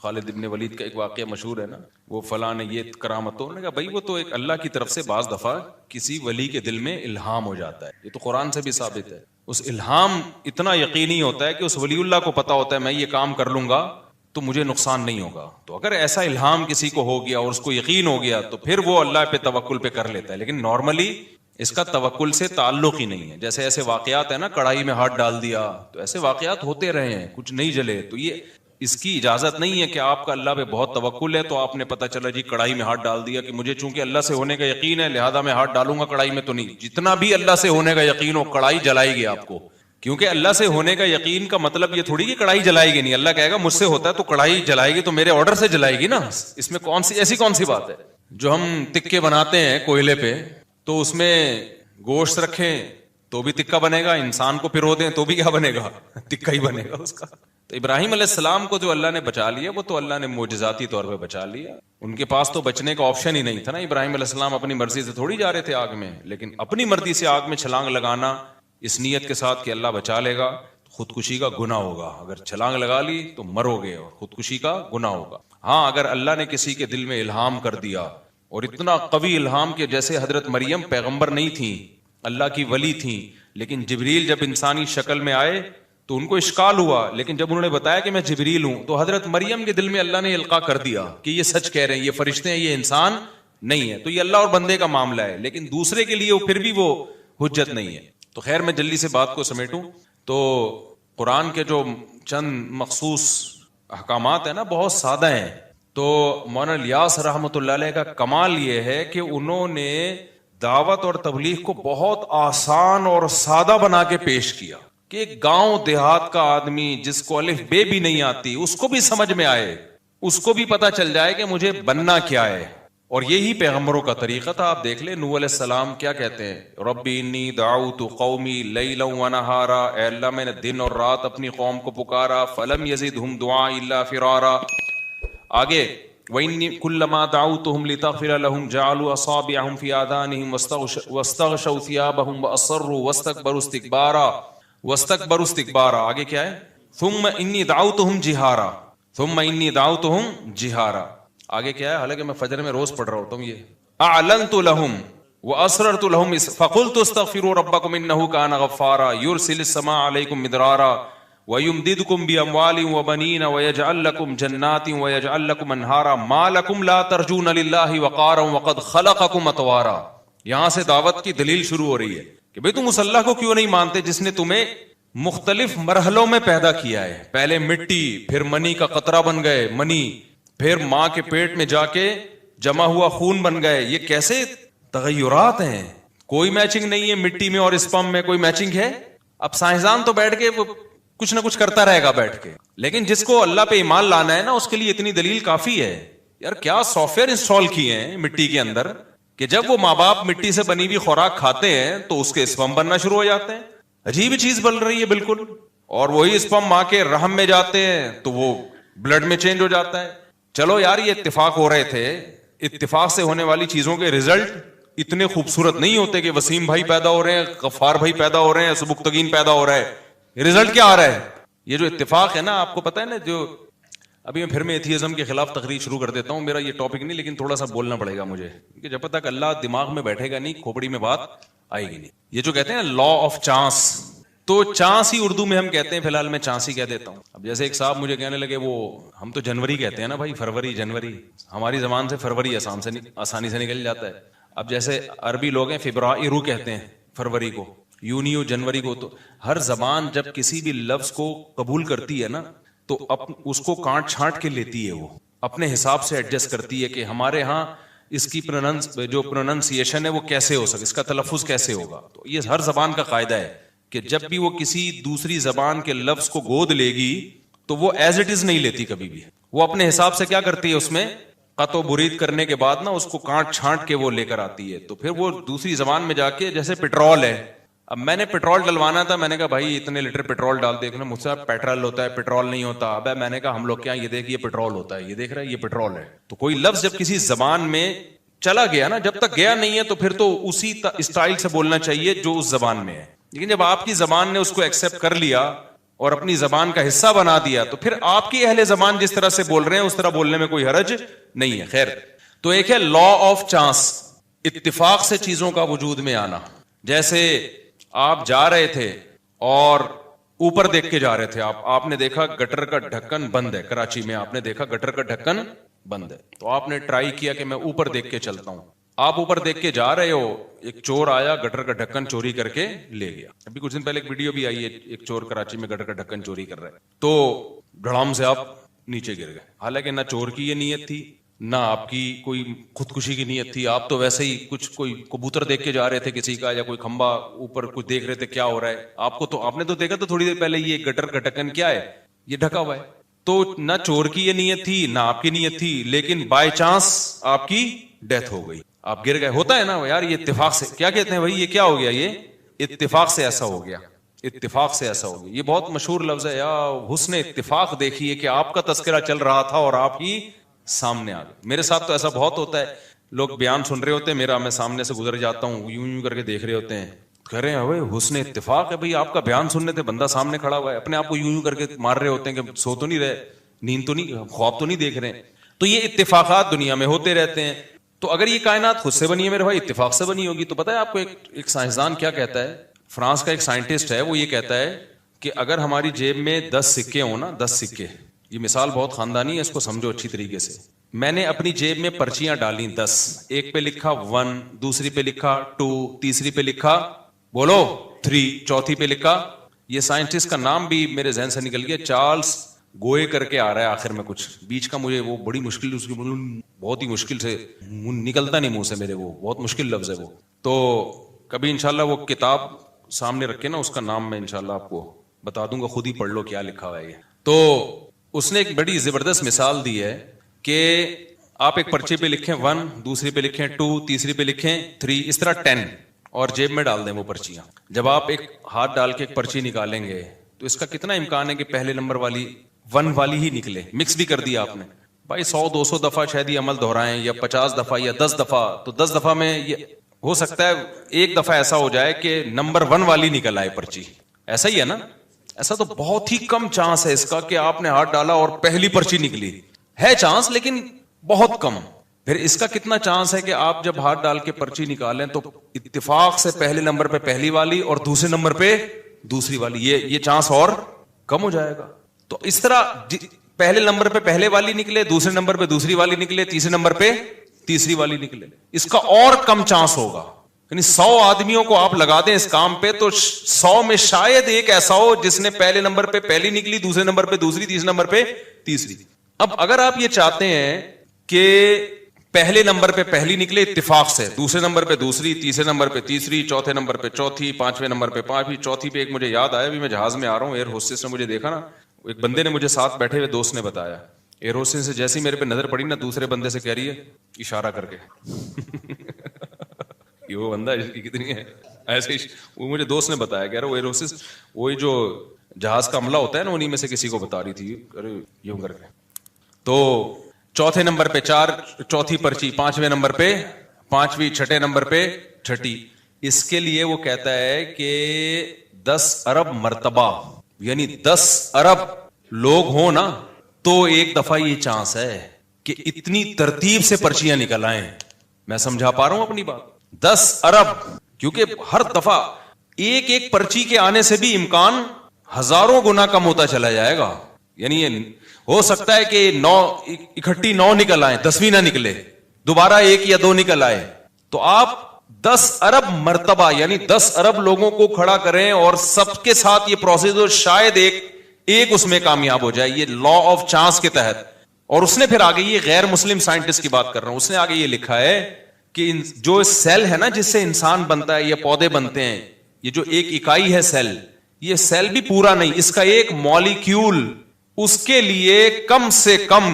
خالد ابن ولید کا ایک واقعہ مشہور ہے نا، وہ فلاں نے یہ کرامت، تو انہوں نے کہا بھائی وہ تو ایک اللہ کی طرف سے بعض دفعہ کسی ولی کے دل میں الہام ہو جاتا ہے، یہ تو قرآن سے بھی ثابت ہے۔ اس الہام اتنا یقینی ہوتا ہے کہ اس ولی اللہ کو پتا ہوتا ہے میں یہ کام کر لوں گا تو مجھے نقصان نہیں ہوگا۔ تو اگر ایسا الہام کسی کو ہو گیا اور اس کو یقین ہو گیا تو پھر وہ اللہ پہ توکل پہ کر لیتا ہے، لیکن نارملی اس کا توکل سے تعلق ہی نہیں ہے۔ جیسے ایسے واقعات ہیں نا، کڑھائی میں ہاتھ ڈال دیا، تو ایسے واقعات ہوتے رہے ہیں، کچھ نہیں جلے، تو یہ اس کی اجازت نہیں ہے کہ آپ کا اللہ پہ بہت توکل ہے تو آپ نے پتا چلا جی کڑھائی میں ہاتھ ڈال دیا کہ مجھے چونکہ اللہ سے ہونے کا یقین ہے لہذا میں ہاتھ ڈالوں گا کڑھائی میں، تو نہیں، جتنا بھی اللہ سے ہونے کا یقین ہو کڑھائی جلائے گی آپ کو، کیونکہ اللہ سے ہونے کا یقین کا مطلب یہ تھوڑی کہ کڑھائی جلائے گی نہیں، اللہ کہے گا مجھ سے ہوتا ہے تو کڑھائی جلائے گی تو میرے آرڈر سے جلائے گی نا، اس میں ایسی کون سی بات ہے؟ جو ہم تکے بناتے ہیں کوئلے پہ تو اس میں گوشت رکھیں تو بھی تکا بنے گا، انسان کو پھرو دیں تو بھی کیا بنے گا؟ تکا ہی بنے گا اس کا۔ تو ابراہیم علیہ السلام کو جو اللہ نے بچا لیا وہ تو اللہ نے معجزاتی طور پہ بچا لیا، ان کے پاس تو بچنے کا آپشن ہی نہیں تھا نا۔ ابراہیم علیہ السلام اپنی مرضی سے تھوڑی جا رہے تھے آگ میں، لیکن اپنی مرضی سے آگ میں چھلانگ لگانا اس نیت کے ساتھ کہ اللہ بچا لے گا، خودکشی کا گناہ ہوگا، اگر چھلانگ لگا لی تو مرو گے اور خودکشی کا گناہ ہوگا۔ ہاں اگر اللہ نے کسی کے دل میں الہام کر دیا اور اتنا قوی الہام کہ جیسے حضرت مریم پیغمبر نہیں تھیں، اللہ کی ولی تھیں، لیکن جبریل جب انسانی شکل میں آئے تو ان کو اشکال ہوا، لیکن جب انہوں نے بتایا کہ میں جبریل ہوں تو حضرت مریم کے دل میں اللہ نے القاء کر دیا کہ یہ سچ کہہ رہے ہیں، یہ فرشتے ہیں، یہ انسان نہیں ہے۔ تو یہ اللہ اور بندے کا معاملہ ہے، لیکن دوسرے کے لیے پھر بھی وہ حجت نہیں ہے۔ تو خیر میں جلدی سے بات کو سمیٹوں تو قرآن کے جو چند مخصوص احکامات ہیں نا بہت سادہ ہیں۔ تو مولانا الیاس رحمۃ اللہ علیہ کا کمال یہ ہے کہ انہوں نے دعوت اور تبلیغ کو بہت آسان اور سادہ بنا کے پیش کیا کہ ایک گاؤں دیہات کا آدمی جس کو الف بے بھی نہیں آتی اس کو بھی سمجھ میں آئے اس کو بھی پتا چل جائے کہ مجھے بننا کیا ہے. اور یہی پیغمبروں کا طریقہ تھا. آپ دیکھ لیں نوح علیہ السلام کیا کہتے ہیں, ربی انی دعوت قومی لیلا ونہارا, اے اللہ میں نے دن اور رات اپنی قوم کو پکارا, فلم یزدہم دعائی الا فرارا. آگے وَإِنِّي كُلَّمَا دَعَوْتُهُمْ لِتَغْفِرَ لَهُمْ جَعَلُوا أَصَابِعَهُمْ فِي آذَانِهِمْ وَاسْتَغْشَوْا ثِيَابَهُمْ وَأَصَرُّوا وَاسْتَكْبَرُوا اسْتِكْبَارًا. آگے کیا ہے, ثُمَّ إِنِّي دَعَوْتُهُمْ جِهَارًا. آگے کیا ہے, حالانکہ میں فجر میں روز پڑھ رہا ہوتا ہوں یہ, أَعْلَنْتُ لَهُمْ وَأَسْرَرْتُ لَهُمْ فَقُلْتُ اسْتَغْفِرُوا رَبَّكُمْ إِنَّهُ كَانَ غَفَّارًا يُرْسِلِ السَّمَاءَ عَلَيْكُمْ مِدْرَارًا وَيُمْدِدْكُمْ بِأَمْوَالٍ وَبَنِينَ وَيَجْعَلْ لَكُمْ جَنَّاتٍ وَيَجْعَلْ لَكُمْ أَنْهَارًا مَا لَكُمْ لَا تَرْجُونَ لِلَّهِ وَقَارًا وَقَدْ خَلَقَكُمْ أَطْوَارًا. یہاں سے دعوت کی دلیل شروع ہو رہی ہے کہ بھئی تم اس اللہ کو کیوں نہیں مانتے جس نے تمہیں مختلف مرحلوں میں پیدا کیا ہے. پہلے مٹی, پھر منی کا قطرہ بن گئے منی, پھر ماں کے پیٹ میں جا کے جمع ہوا خون بن گئے. یہ کیسے تغیرات ہیں, کوئی میچنگ نہیں ہے مٹی میں اور اسپم میں, کوئی میچنگ ہے؟ اب سائنسدان تو بیٹھ کے کچھ نہ کچھ کرتا رہے گا بیٹھ کے, لیکن جس کو اللہ پہ ایمان لانا ہے نا اس کے لیے اتنی دلیل کافی ہے. یار کیا سافٹ ویئر انسٹال کیے ہیں مٹی کے اندر کہ جب وہ ماں باپ مٹی سے بنی ہوئی خوراک کھاتے ہیں تو اس کے اسپم بننا شروع ہو جاتے ہیں. عجیب چیز بن رہی ہے بالکل. اور وہی اسپم ماں کے رحم میں جاتے ہیں تو وہ بلڈ میں چینج ہو جاتا ہے. چلو یار یہ اتفاق ہو رہے تھے, اتفاق سے ہونے والی چیزوں کے ریزلٹ اتنے خوبصورت نہیں ہوتے کہ وسیم بھائی پیدا ہو رہے ہیں, غفار بھائی پیدا ہو رہے ہیں, سبکتگین پیدا ہو رہا ہے. ریزلٹ کیا آ رہا ہے؟ یہ جو اتفاق ہے نا, آپ کو پتا ہے نا, جو ابھی میں پھر میں ایتھیزم کے خلاف تقریر شروع کر دیتا ہوں. میرا یہ ٹاپک نہیں, لیکن تھوڑا سا بولنا پڑے گا مجھے, کہ جب تک اللہ دماغ میں بیٹھے گا نہیں کھوپڑی میں بات آئے گی نہیں. یہ جو کہتے ہیں لا آف چانس, تو چانس ہی اردو میں ہم کہتے ہیں, فی الحال میں چانس ہی کہہ دیتا ہوں. اب جیسے ایک صاحب مجھے کہنے لگے, وہ ہم تو جنوری کہتے ہیں نا بھائی, فروری جنوری, ہماری زبان سے فروری آسانی سے نکل جاتا ہے. اب جیسے عربی لوگ ہیں فبرائر کہتے ہیں فروری کو, یونیو جنوری کو. تو ہر زبان جب کسی بھی لفظ کو قبول کرتی ہے نا تو اس کو کانٹ چھانٹ کے لیتی ہے, وہ اپنے حساب سے ایڈجسٹ کرتی ہے کہ ہمارے ہاں اس کی جو پروننسیشن ہے وہ کیسے ہو سکے, اس کا تلفظ کیسے ہوگا. تو یہ ہر زبان کا قاعدہ ہے کہ جب بھی وہ کسی دوسری زبان کے لفظ کو گود لے گی تو وہ ایز اٹ از نہیں لیتی کبھی بھی, وہ اپنے حساب سے کیا کرتی ہے, اس میں قط و برید کرنے کے بعد نا اس کو کانٹ چھانٹ کے وہ لے کر آتی ہے. تو پھر وہ دوسری زبان میں جا کے, جیسے پیٹرول ہے, اب میں نے پیٹرول ڈلوانا تھا, میں نے کہا بھائی اتنے لیٹر پیٹرول ڈال, دیکھنا مجھ سے پیٹرول ہوتا ہے, پیٹرول نہیں ہوتا. اب میں نے کہا ہم لوگ کیا, یہ دیکھ یہ پیٹرول ہوتا ہے, یہ دیکھ رہا ہے یہ پیٹرول ہے. تو کوئی لفظ جب کسی زبان میں چلا گیا نا, جب تک گیا نہیں ہے تو پھر تو اسی اسٹائل سے بولنا چاہیے جو اس زبان میں ہے. لیکن جب آپ کی زبان نے اس کو ایکسپٹ کر لیا اور اپنی زبان کا حصہ بنا دیا تو پھر آپ کی اہل زبان جس طرح سے بول رہے ہیں اس طرح بولنے میں کوئی حرج نہیں ہے. خیر, تو ایک ہے لا آف چانس, اتفاق سے چیزوں کا وجود میں آنا. جیسے آپ جا رہے تھے اور اوپر دیکھ کے جا رہے تھے, آپ نے دیکھا گٹر کا ڈھکن بند ہے کراچی میں, آپ نے دیکھا گٹر کا ڈھکن بند ہے, تو آپ نے ٹرائی کیا کہ میں اوپر دیکھ کے چلتا ہوں. آپ اوپر دیکھ کے جا رہے ہو, ایک چور آیا گٹر کا ڈھکن چوری کر کے لے گیا. ابھی کچھ دن پہلے ایک ویڈیو بھی آئی ہے, ایک چور کراچی میں گٹر کا ڈھکن چوری کر رہا ہے, تو دھڑام سے آپ نیچے گر گئے. حالانکہ نہ چور کی یہ نیت تھی, نہ آپ کی کوئی خودکشی کی نیت تھی, آپ تو ویسے ہی کوئی کبوتر دیکھ کے جا رہے تھے کسی کا, یا کوئی کھمبا اوپر کچھ دیکھ رہے تھے کیا ہو رہا ہے. آپ نے تو دیکھا تو تھوڑی دیر پہلے یہ گٹر کا ڈھکن کیا ہے, یہ ڈھکا ہوا ہے. تو نہ چور کی یہ نیت تھی نہ آپ کی نیت تھی, لیکن بائی چانس آپ کی ڈیتھ ہو گئی, آپ گر گئے. ہوتا ہے نا یار, یہ اتفاق سے, کیا کہتے ہیں بھائی, یہ کیا ہو گیا, یہ اتفاق سے ایسا ہو گیا, اتفاق سے ایسا ہو گیا. یہ بہت مشہور لفظ ہے, یا حسن اتفاق دیکھیے کہ آپ کا تذکرہ چل رہا تھا اور آپ ہی سامنے آ گئے. میرے ساتھ تو ایسا بہت ہوتا ہے, لوگ بیان سن رہے ہوتے ہیں میرا, میں سامنے سے گزر جاتا ہوں, یوں کر کے دیکھ رہے ہوتے ہیں, کہہ رہے ہیں حسن اتفاق ہے بھائی, آپ کا بیان سننے تھے, بندہ سامنے کھڑا ہوا ہے, اپنے آپ کو یوں کر کے مار رہے ہوتے ہیں کہ سو تو نہیں رہے, نیند تو نہیں, خواب تو نہیں دیکھ رہے ہیں. تو یہ اتفاقات دنیا میں ہوتے رہتے ہیں. تو اگر یہ کائنات خود سے بنی ہے میرے بھائی, اتفاق سے بنی ہوگی. تو پتہ ہے آپ کو ایک سائنسدان کیا کہتا ہے, فرانس کا ایک سائنٹسٹ ہے, وہ یہ کہتا ہے کہ اگر ہماری جیب میں 10 سکے ہوں نا, 10 سکے, یہ مثال بہت خاندانی ہے, اس کو سمجھو اچھی طریقے سے. میں نے اپنی جیب میں پرچیاں ڈالیں 10, ایک پہ لکھا 1, دوسری پہ لکھا 2, تیسری پہ لکھا بولو 3, چوتھی پہ لکھا, یہ سائنٹسٹ کا نام بھی میرے ذہن سے نکل گیا, چارلز گوئے کر کے آ رہا ہے آخر میں, کچھ بیچ کا مجھے وہ بڑی مشکل, اس کی بہت ہی مشکل سے نکلتا نہیں منہ سے میرے, وہ بہت مشکل لفظ ہے وہ. تو کبھی انشاءاللہ وہ کتاب سامنے رکھ کے نا, اس کا نام میں انشاءاللہ آپ کو بتا دوں گا, خود ہی پڑھ لو کیا لکھا ہوا ہے یہ. تو اس نے ایک بڑی زبردست مثال دی ہے کہ آپ ایک پرچے پہ لکھیں 1, دوسری پہ لکھیں 2, تیسری پہ لکھیں 3, اس طرح 10 اور جیب میں ڈال دیں وہ پرچیاں. جب آپ ایک ہاتھ ڈال کے ایک پرچی نکالیں گے تو اس کا کتنا امکان ہے کہ پہلے نمبر والی 1 والی ہی نکلے. مکس بھی کر دیا آپ نے بھائی, 100-200 دفعہ شاید یہ عمل دہرائیں یا 50 دفعہ یا 10 دفعہ, تو 10 دفعہ میں یہ ہو سکتا ہے ایک دفعہ ایسا ہو جائے کہ نمبر 1 والی نکل آئے پرچی. ایسا ہی ہے نا؟ ایسا تو بہت ہی کم چانس ہے اس کا کہ آپ نے ہاتھ ڈالا اور پہلی پرچی نکلی. ہے چانس لیکن بہت کم. پھر اس کا کتنا چانس ہے کہ آپ جب ہاتھ ڈال کے پرچی نکالیں تو اتفاق سے پہلے نمبر پہ پہلی والی اور دوسرے نمبر پہ دوسری والی, یہ چانس اور کم ہو جائے گا. تو اس طرح پہلے نمبر پہ پہلے والی نکلے, دوسرے نمبر پہ دوسری والی نکلے, تیسرے نمبر پہ تیسری والی نکلے, اس کا اور کم چانس ہوگا. یعنی 100 آدمیوں کو آپ لگا دیں اس کام پہ تو 100 میں شاید ایک ایسا ہو جس نے پہلے نمبر پہ پہلی نکلی, دوسرے نمبر پہ دوسری, تیسرے نمبر پہ تیسری. اب اگر آپ یہ چاہتے ہیں کہ پہلے نمبر پہ پہلی نکلے اتفاق سے, دوسرے نمبر پہ دوسری, تیسرے نمبر پہ تیسری, چوتھے نمبر پہ چوتھی, پانچویں نمبر پہ پانچویں, چوتھی پہ ایک مجھے یاد آیا, ابھی میں جہاز میں آ رہا ہوں, ایئر ہوسٹس نے مجھے دیکھا نا, ایک بندے نے مجھے ساتھ بیٹھے ہوئے دوست نے بتایا, ایئر ہوسٹس سے جیسی میرے پہ نظر پڑی نا, دوسرے بندے سے کہہ رہی ہے اشارہ کر کے یہ وہ بندہ اس کی کتنی ہے ایسے ہی. وہ مجھے دوست نے بتایا, کہہ رہا وہ ایئر ہوسٹس وہی جو جہاز کا عملہ ہوتا ہے نا, انہیں میں سے کسی کو بتا رہی تھی, ارے یوں کر کے. تو چوتھے نمبر پہ 4 چوتھی پرچی, پانچویں نمبر پہ پانچویں, چھٹے نمبر پہ چھٹی. اس کے لیے وہ کہتا ہے کہ 10 ارب مرتبہ, یعنی 10 ارب لوگ ہوں نا تو ایک دفعہ یہ چانس ہے کہ اتنی ترتیب سے پرچیاں نکل آئیں. میں سمجھا پا رہا ہوں اپنی بات؟ 10 ارب, کیونکہ ہر دفعہ ایک ایک پرچی کے آنے سے بھی امکان ہزاروں گنا کم ہوتا چلا جائے گا. یعنی یہ ہو سکتا ہے کہ 9 اکٹھی 9 نکل آئے, 10ویں نہ نکلے, دوبارہ 1 یا 2 نکل آئے. تو آپ 10 ارب مرتبہ یعنی 10 ارب لوگوں کو کھڑا کریں اور سب کے ساتھ یہ پروسیس ہو, شاید ایک اس میں کامیاب ہو جائے, یہ لا آف چانس کے تحت. اور اس نے پھر آگے, یہ غیر مسلم سائنٹسٹ کی بات کر رہا ہوں, اس نے آگے یہ لکھا ہے کہ جو سیل ہے نا جس سے انسان بنتا ہے یا پودے بنتے ہیں, یہ جو ایک اکائی ہے سیل, یہ سیل بھی پورا نہیں, اس کا ایک مالیکیول, اس کے لیے کم سے کم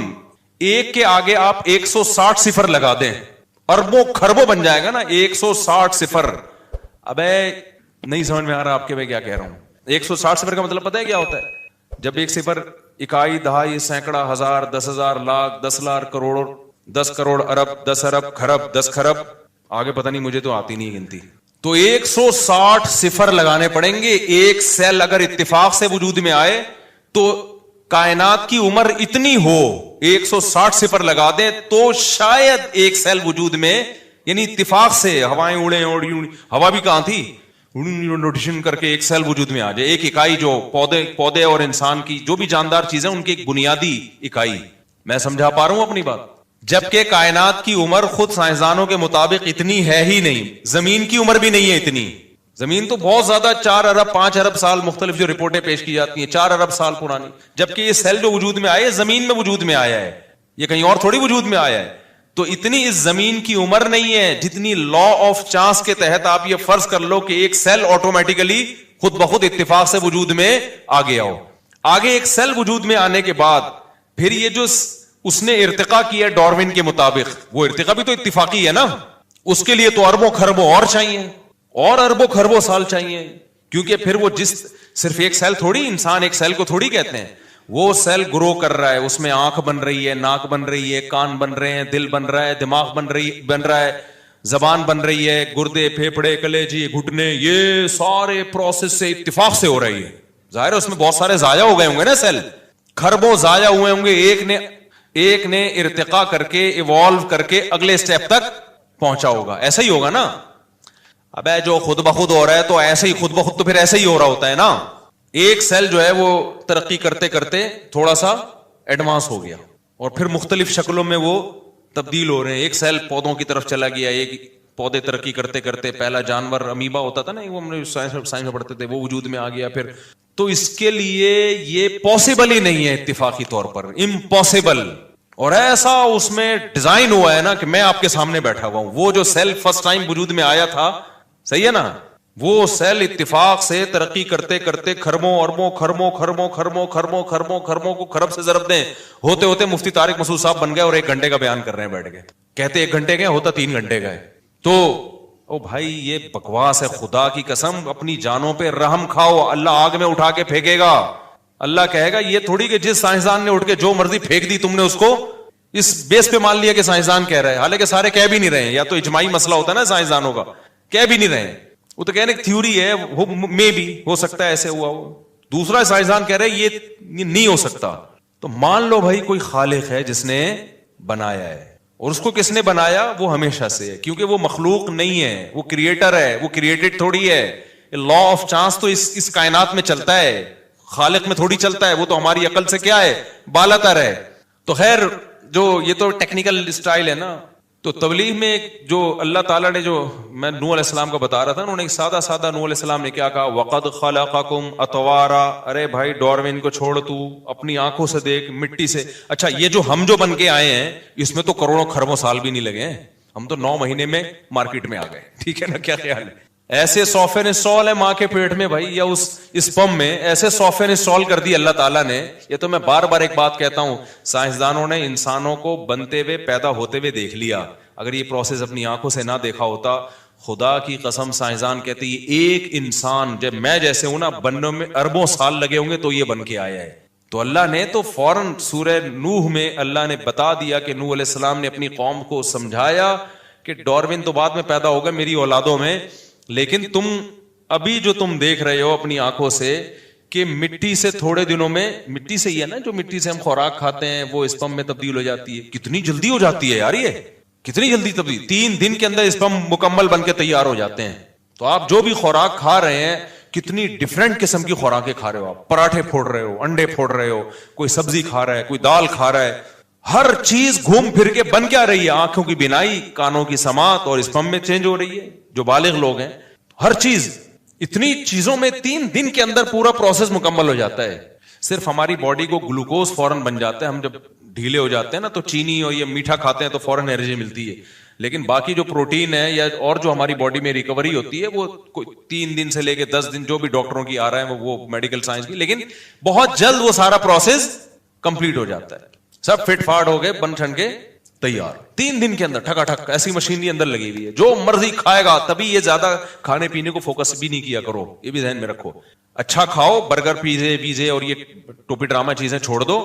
ایک کے آگے آپ 160 صفر لگا دیں, اربوں خربوں بن جائے گا نا, 160 صفر. ابے نہیں سمجھ میں آ رہا آپ کے میں کیا کہہ رہا ہوں. 160 صفر کا مطلب پتہ ہے کیا ہوتا ہے؟ جب ایک صفر اکائی, دہائی, سینکڑا, ہزار, 10,000, لاکھ, 10 لاکھ, کروڑ, 10 کروڑ, ارب, 10 ارب, خرب, 10 خرب, آگے پتہ نہیں, مجھے تو آتی نہیں گنتی. تو 160 صفر لگانے پڑیں گے. ایک سیل اگر اتفاق سے وجود میں آئے تو کائنات کی عمر اتنی ہو, 160 صفر لگا دیں تو شاید ایک سیل وجود میں, یعنی اتفاق سے ہوائیں اڑیں, اور ہوا بھی کہاں تھی, روٹیشن کر کے ایک سیل وجود میں آ جائے. ایک اکائی جو پودے اور انسان کی جو بھی جاندار چیزیں ان کی ایک بنیادی اکائی. میں سمجھا پا رہا ہوں اپنی بات؟ جبکہ کائنات کی عمر خود سائنسدانوں کے مطابق اتنی ہے ہی نہیں, زمین کی عمر بھی نہیں ہے اتنی. زمین تو بہت زیادہ 4 ارب 5 ارب سال, مختلف جو رپورٹیں پیش کی جاتی ہیں 4 ارب سال پرانی, جبکہ یہ سیل جو وجود میں آئے زمین میں وجود میں آیا ہے, یہ کہیں اور تھوڑی وجود میں آیا ہے. تو اتنی اس زمین کی عمر نہیں ہے جتنی لا آف چانس کے تحت آپ یہ فرض کر لو کہ ایک سیل آٹومیٹیکلی خود بخود اتفاق سے وجود میں آ گیا ہو. آگے ایک سیل وجود میں آنے کے بعد پھر یہ جو اس نے ارتقا کیا ڈارون کے مطابق, وہ ارتقا بھی تو اتفاقی ہے نا, اس کے لیے تو اربوں خربوں اور چاہیے, اور اربوں خربوں سال چاہیے, کیونکہ پھر وہ صرف ایک سیل تھوڑی, انسان ایک سیل کو تھوڑی کہتے ہیں, وہ سیل گرو کر رہا ہے, اس میں آنکھ بن رہی ہے, ناک بن رہی ہے, کان بن رہے ہیں, دل بن رہا ہے, دماغ بن رہا ہے, زبان بن رہی ہے, گردے, پھیپھڑے, کلیجی, گھٹنے, یہ سارے پروسیس سے اتفاق سے ہو رہی ہے. ظاہر ہے اس میں بہت سارے ضائع ہو گئے ہوں گے نا, سیل خربوں ضائع ہوئے ہوں گے, ایک نے ارتقا کر کے ایوالو کر کے اگلے سٹیپ تک پہنچا ہوگا. ایسا ہی ہوگا نا. اب جو خود بخود ہو رہا ہے تو ایسے ہی خود بخود تو پھر ایسے ہی ہو رہا ہوتا ہے نا. ایک سیل جو ہے وہ ترقی کرتے کرتے تھوڑا سا ایڈوانس ہو گیا اور پھر مختلف شکلوں میں وہ تبدیل ہو رہے ہیں. ایک سیل پودوں کی طرف چلا گیا, ایک پودے ترقی کرتے کرتے پہلا جانور امیبا ہوتا تھا نا, وہ ہم نے سائنس میں پڑھتے تھے, وہ وجود میں آ گیا پھر. تو اس کے لیے یہ پاسبل ہی نہیں ہے اتفاقی طور پر, امپاسبل. اور ایسا اس میں ڈیزائن ہوا ہے نا کہ میں آپ کے سامنے بیٹھا ہوا ہوں, وہ جو سیل فرسٹ ٹائم وجود میں آیا تھا, صحیح ہے نا, وہ سیل اتفاق سے ترقی کرتے کرتے خربوں اربوں خربوں خربوں خربوں خربوں خربوں خربوں کو خرب سے ضرب دیں, ہوتے ہوتے مفتی طارق مسعود صاحب بن گئے اور 1 گھنٹے کا بیان کر رہے ہیں بیٹھ کے, کہتے 1 گھنٹے گئے, ہوتا 3 گھنٹے گئے. تو او بھائی یہ بکواس ہے, خدا کی قسم اپنی جانوں پہ رحم کھاؤ, اللہ آگ میں اٹھا کے پھینکے گا. اللہ کہے گا یہ تھوڑی کہ جس سائنسدان نے اٹھ کے جو مرضی پھینک دی تم نے اس کو اس بیس پہ مان لیا کہ سائنسدان کہہ رہے ہیں, حالانکہ سارے کہہ بھی نہیں رہے ہیں. یا تو اجماعی مسئلہ ہوتا ہے نا سائنسدانوں کا, کہہ بھی نہیں رہے ہیں, وہ تو کہنے ایک تھیوری ہے, میں بھی ہو سکتا ہے ایسے ہوا ہو. دوسرا سائنسدان کہہ رہے ہیں یہ نہیں ہو سکتا. تو مان لو بھائی کوئی خالق ہے جس نے بنایا ہے, اور اس کو کس نے بنایا, وہ ہمیشہ سے ہے, کیونکہ وہ مخلوق نہیں ہے, وہ کریٹر ہے, وہ کریٹڈ تھوڑی ہے. لا آف چانس تو اس کائنات میں چلتا ہے, خالق میں تھوڑی چلتا ہے, وہ تو ہماری عقل سے کیا ہے, بالا تر ہے. تو خیر جو یہ تو ٹیکنیکل اسٹائل ہے نا. تو تبلیغ میں جو اللہ تعالیٰ نے, جو میں نوح علیہ السلام کا بتا رہا تھا, انہوں نے ایک سادہ نوح علیہ السلام نے کیا کہا, وَقَدْ خَلَقَكُمْ أَطْوَارًا. ارے بھائی ڈارون کو چھوڑ, تو اپنی آنکھوں سے دیکھ مٹی سے. اچھا یہ جو ہم جو بن کے آئے ہیں اس میں تو کروڑوں خربوں سال بھی نہیں لگے ہیں, ہم تو 9 مہینے میں مارکیٹ میں آ گئے. ٹھیک ہے نا, کیا خیال ہے؟ ایسے سافٹ ویئر انسٹال ہے ماں کے پیٹ میں بھائی, یا اس اسپم میں ایسے سافٹ ویئر انسٹال کر دی اللہ تعالیٰ نے. یہ تو میں بار بار ایک بات کہتا ہوں, سائنسدانوں نے انسانوں کو بنتے ہوئے پیدا ہوتے ہوئے دیکھ لیا. اگر یہ پروسیس اپنی آنکھوں سے نہ دیکھا ہوتا, خدا کی قسم سائنسدان کہتے ہیں ایک انسان جب میں جیسے ہوں نا بننے میں اربوں سال لگے ہوں گے تو یہ بن کے آیا ہے. تو اللہ نے تو فوراً سورہ نوح میں اللہ نے بتا دیا کہ نوح علیہ السلام نے اپنی قوم کو سمجھایا کہ ڈارون تو بعد میں پیدا ہوگا میری اولادوں میں, لیکن تم ابھی جو تم دیکھ رہے ہو اپنی آنکھوں سے کہ مٹی سے تھوڑے دنوں میں, مٹی سے ہی ہے نا جو مٹی سے ہم خوراک کھاتے ہیں وہ اسپم میں تبدیل ہو جاتی ہے. کتنی جلدی ہو جاتی ہے یار, یہ کتنی جلدی تبدیل, 3 دن کے اندر اسپم مکمل بن کے تیار ہو جاتے ہیں. تو آپ جو بھی خوراک کھا رہے ہیں کتنی ڈفرینٹ قسم کی خوراکیں کھا رہے ہو, آپ پراٹھے پھوڑ رہے ہو, انڈے پھوڑ رہے ہو, کوئی سبزی کھا رہا ہے, کوئی دال کھا رہا ہے, ہر چیز گھوم پھر کے بن کیا رہی ہے, آنکھوں کی بینائی, کانوں کی سماعت اور اسپم میں چینج ہو رہی ہے. جو بالغ لوگ ہیں ہر چیز, اتنی چیزوں میں 3 دن کے اندر پورا پروسیس مکمل ہو جاتا ہے. صرف ہماری باڈی کو گلوکوز فوراً بن جاتا ہے, ہم جب ڈھیلے ہو جاتے ہیں نا تو چینی اور یہ میٹھا کھاتے ہیں تو فوراً انرجی ملتی ہے. لیکن باقی جو پروٹین ہے یا اور جو ہماری باڈی میں ریکوری ہوتی ہے وہ 3 دن سے لے کے 10 دن جو بھی ڈاکٹروں کی آ رہا ہے وہ میڈیکل سائنس کی, لیکن بہت جلد وہ سارا پروسیس کمپلیٹ ہو جاتا ہے. سب فٹ فاٹ ہو گئے, بن ٹھن کے تیار 3 دن کے اندر ٹھکا ٹھک. ایسی مشینری اندر لگی ہوئی ہے, جو مرضی کھائے گا. تبھی یہ زیادہ کھانے پینے کو فوکس بھی نہیں کیا کرو, یہ بھی ذہن میں رکھو. اچھا کھاؤ, برگر پیزے اور یہ ٹوپی ڈرامہ چیزیں چھوڑ دو.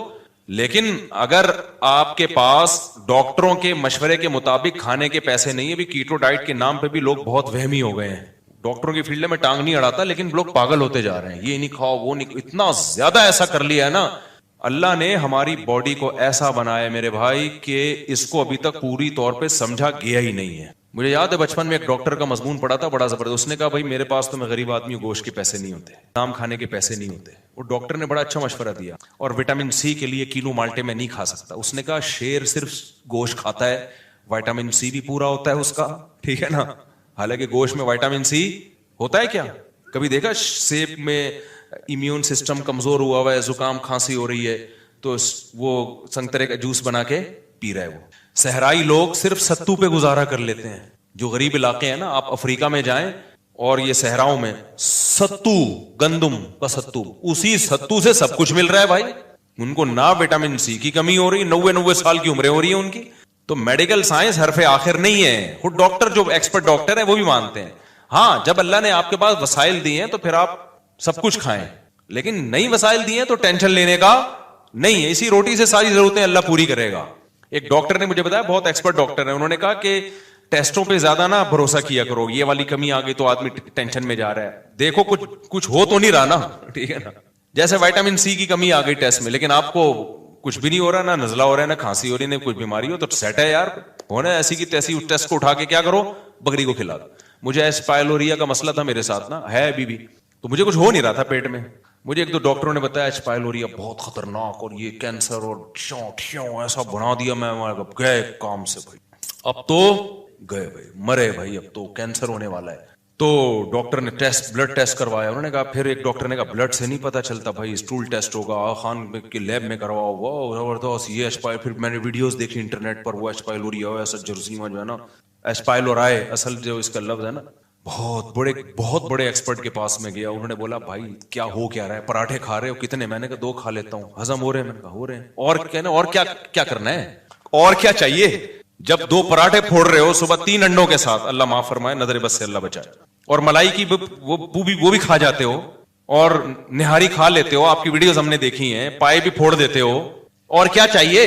لیکن اگر آپ کے پاس ڈاکٹروں کے مشورے کے مطابق کھانے کے پیسے نہیں ہے, بھی کیٹو ڈائٹ کے نام پہ بھی لوگ بہت وہمی ہو گئے ہیں. ڈاکٹروں کی فیلڈ میں ٹانگ نہیں اڑاتا, لیکن لوگ پاگل ہوتے جا رہے ہیں, یہ نہیں کھاؤ وہ نہیں, اتنا زیادہ ایسا کر لیا ہے نا. اللہ نے ہماری باڈی کو ایسا بنایا میرے بھائی کہ اس کو ابھی تک پوری طور پہ سمجھا گیا ہی نہیں ہے. مجھے یاد ہے بچپن میں ایک ڈاکٹر کا مضمون پڑھا تھا بڑا زبردست. اس نے کہا بھائی میرے پاس تو میں غریب آدمی ہوں, گوشت کے پیسے نہیں ہوتے, نام کھانے کے پیسے نہیں ہوتے. وہ ڈاکٹر نے بڑا اچھا مشورہ دیا, اور وٹامن سی کے لیے کلو مالٹے میں نہیں کھا سکتا. اس نے کہا شیر صرف گوشت کھاتا ہے, وٹامن سی بھی پورا ہوتا ہے اس کا, ٹھیک ہے نا. حالانکہ گوشت میں وٹامن سی ہوتا ہے کیا, کبھی دیکھا سیب میں امیون سسٹم کمزور ہوا ہے, زکام کھانسی ہو رہی ہے تو وہ سنگترے کا جوس بنا کے پی رہا ہے. وہ صحرائی لوگ صرف ستو پہ گزارا کر لیتے ہیں. جو غریب علاقے ہیں نا, آپ افریقہ میں جائیں اور یہ صحراؤں میں ستو, گندم کا ستو, اسی ستو سے سب کچھ مل رہا ہے بھائی. ان کو نہ وٹامن سی کی کمی ہو رہی, 90 سال کی عمریں ہو رہی ہیں ان کی. تو میڈیکل سائنس حرف آخر نہیں ہے. خود ڈاکٹر جو ایکسپرٹ ڈاکٹر ہیں وہ بھی مانتے ہیں. ہاں جب اللہ نے آپ کے پاس وسائل دیے ہیں تو پھر آپ سب کچھ کھائیں, لیکن نئی وسائل دیے ہیں تو ٹینشن لینے کا نہیں ہے. اسی روٹی سے ساری ضرورتیں اللہ پوری کرے گا. ایک ڈاکٹر نے مجھے بتایا, بہت ایکسپرٹ ڈاکٹر ہے, انہوں نے کہا کہ ٹیسٹوں پہ زیادہ نہ بھروسہ کیا کرو, یہ والی کمی آ گئی تو آدمی ٹینشن میں جا رہا ہے. دیکھو کچھ ہو تو نہیں رہا نا, ٹھیک ہے نا. جیسے وٹامن سی کی کمی آ گئی ٹیسٹ میں, لیکن آپ کو کچھ بھی نہیں ہو رہا, نہ نزلہ ہو رہا ہے, نہ کھانسی ہو رہی ہے, نہ کوئی بیماری ہو, تو سیٹ ہے یار. ہونا ایسی کی تیسی اس ٹیسٹ کو اٹھا کے کیا کرو, بکری کو کھلا دو. مجھے ایسپائلوریا کا مسئلہ تھا میرے ساتھ نا, ہے ابھی بھی, تو مجھے کچھ ہو نہیں رہا تھا پیٹ میں. مجھے 1-2 ڈاکٹروں نے بتایا ایسپائلوریا بہت خطرناک اور یہ کینسر اور ایسا بنا دیا. میں گئے کام سے بھائی, اب تو گئے بھائی, مرے بھائی, اب تو کینسر ہونے والا ہے. تو ڈاکٹر نے بلڈ ٹیسٹ کروایا. انہوں نے کہا, پھر ایک ڈاکٹر نے کہا بلڈ سے نہیں پتا چلتا بھائی, اسٹول ٹیسٹ ہوگا, آغا خان کی لیب میں کرواؤ. وہ زبردست, یہ ایسپائل. پھر میں نے ویڈیوز دیکھی انٹرنیٹ پر, وہ ایسپائلوریا ایسا جرثیمہ جو ہے نا, ایسپائلورائے اصل جو اس کا لفظ ہے نا, بہت بڑے ایکسپرٹ کے پاس میں گیا. انہوں نے بولا بھائی کیا ہو کیا رہا ہے, پراٹھے کھا رہے ہو کتنے؟ میں نے کہا 2 کھا لیتا ہوں. ہضم ہو رہے ہیں؟ میں نے کہا ہو رہے ہیں. اور کہنا اور کیا کرنا ہے, اور کیا چاہیے؟ جب 2 پراٹھے پھوڑ رہے ہو صبح 3 انڈوں کے ساتھ, اللہ معاف فرمائے, نظر بس سے اللہ بچائے, اور ملائی کی وہ بھی کھا جاتے ہو, اور نہاری کھا لیتے ہو, آپ کی ویڈیوز ہم نے دیکھی ہیں, پائے بھی پھوڑ دیتے ہو, اور کیا چاہیے؟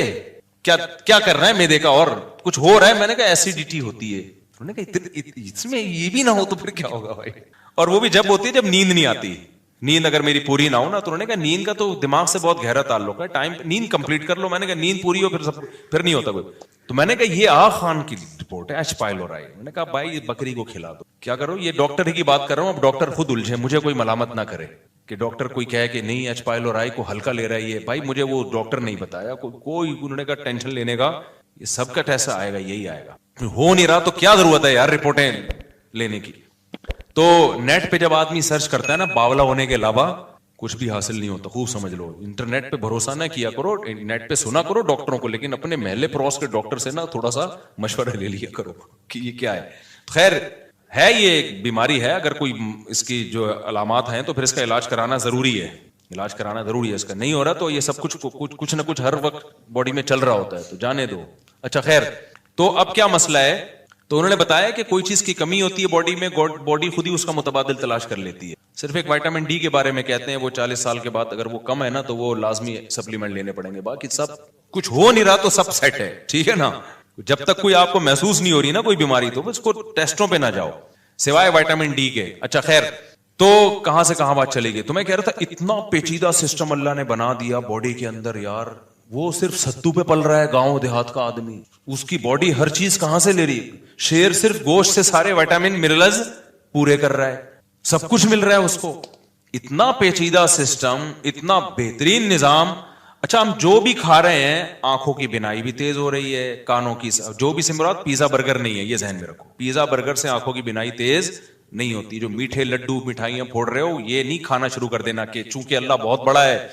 کیا کرنا ہے میدے کا؟ اور کچھ ہو رہا ہے؟ میں نے کہا ایسیڈیٹی ہوتی ہے. انہوں نے کہا اس میں یہ بھی نہ ہو تو پھر کیا ہوگا بھائی؟ اور وہ بھی جب ہوتی ہے جب نیند نہیں آتی. نیند اگر میری پوری نہ ہو نا, تو انہوں نے کہا نیند کا تو دماغ سے بہت گہرا تعلق ہے, ٹائم نیند کمپلیٹ کر لو. میں نے کہا نیند پوری ہو پھر نہیں ہوتا کوئی. تو میں نے کہا یہ آغا خان کی رپورٹ ہے, ایچ پائلورائی. میں نے کہا بھائی بکری کو کھلا دو. کیا کرو؟ یہ ڈاکٹر ہی کی بات کر رہا ہوں, اب ڈاکٹر خود الجھے, مجھے کوئی ملامت نہ کرے کہ ڈاکٹر کوئی کہے کہ نہیں ایچ پائلورائی کو ہلکا لے رہا ہے. یہ بھائی مجھے وہ ڈاکٹر نہیں بتایا کوئی. انہوں نے کہا ٹینشن لینے کا, یہ سب کا ٹیسٹ آئے گا, یہی آئے گا. ہو نہیں رہا تو کیا ضرورت ہے یار رپورٹیں لینے کی. تو نیٹ پہ جب آدمی سرچ کرتا ہے نا, باولا ہونے کے علاوہ کچھ بھی حاصل نہیں ہوتا. خوب سمجھ لو, انٹرنیٹ پہ بھروسہ نہ کیا کرو, نیٹ پہ سنا کرو ڈاکٹروں کو, لیکن اپنے محلے پڑوس کے ڈاکٹر سے نا تھوڑا سا مشورہ لے لیا کرو کہ یہ کیا ہے. خیر ہے, یہ ایک بیماری ہے, اگر کوئی اس کی جو علامات ہیں تو پھر اس کا علاج کرانا ضروری ہے. علاج کرانا ضروری ہے. اس کا نہیں ہو رہا تو یہ سب کچھ نہ کچھ ہر وقت باڈی میں چل رہا ہوتا ہے, تو جانے دو. اچھا خیر, تو اب کیا مسئلہ ہے؟ تو انہوں نے بتایا کہ کوئی چیز کی کمی ہوتی ہے باڈی میں, باڈی خود ہی اس کا متبادل تلاش کر لیتی ہے. صرف ایک وائٹامن ڈی کے بارے میں کہتے ہیں وہ 40 سال کے بعد اگر وہ کم ہے نا تو وہ لازمی سپلیمنٹ لینے پڑیں گے. باقی سب کچھ ہو نہیں رہا تو سب سیٹ ہے, ٹھیک ہے نا. جب تک کوئی آپ کو محسوس نہیں ہو رہی نا کوئی بیماری, تو اس کو ٹیسٹوں پہ نہ جاؤ سوائے وائٹامن ڈی کے. اچھا خیر, تو کہاں سے کہاں بات چلے گی. تو میں کہہ رہا تھا اتنا پیچیدہ سسٹم اللہ نے بنا دیا باڈی کے اندر یار. وہ صرف ستو پہ پل رہا ہے گاؤں دیہات کا آدمی, اس کی باڈی ہر چیز کہاں سے لے رہی ہے. شیر صرف گوشت سے سارے وائٹامن منرلز پورے کر رہا ہے, سب کچھ مل رہا ہے اس کو. اتنا پیچیدہ سسٹم, اتنا بہترین نظام. اچھا ہم جو بھی کھا رہے ہیں, آنکھوں کی بینائی بھی تیز ہو رہی ہے, کانوں کی, جو بھی سمرات پیزا برگر نہیں ہے, یہ ذہن میں رکھو, پیزا برگر سے آنکھوں کی بینائی تیز نہیں ہوتی. جو میٹھے لڈو مٹھائیاں پھوڑ رہے ہو, یہ نہیں کھانا شروع کر دینا کہ چونکہ اللہ بہت بڑا ہے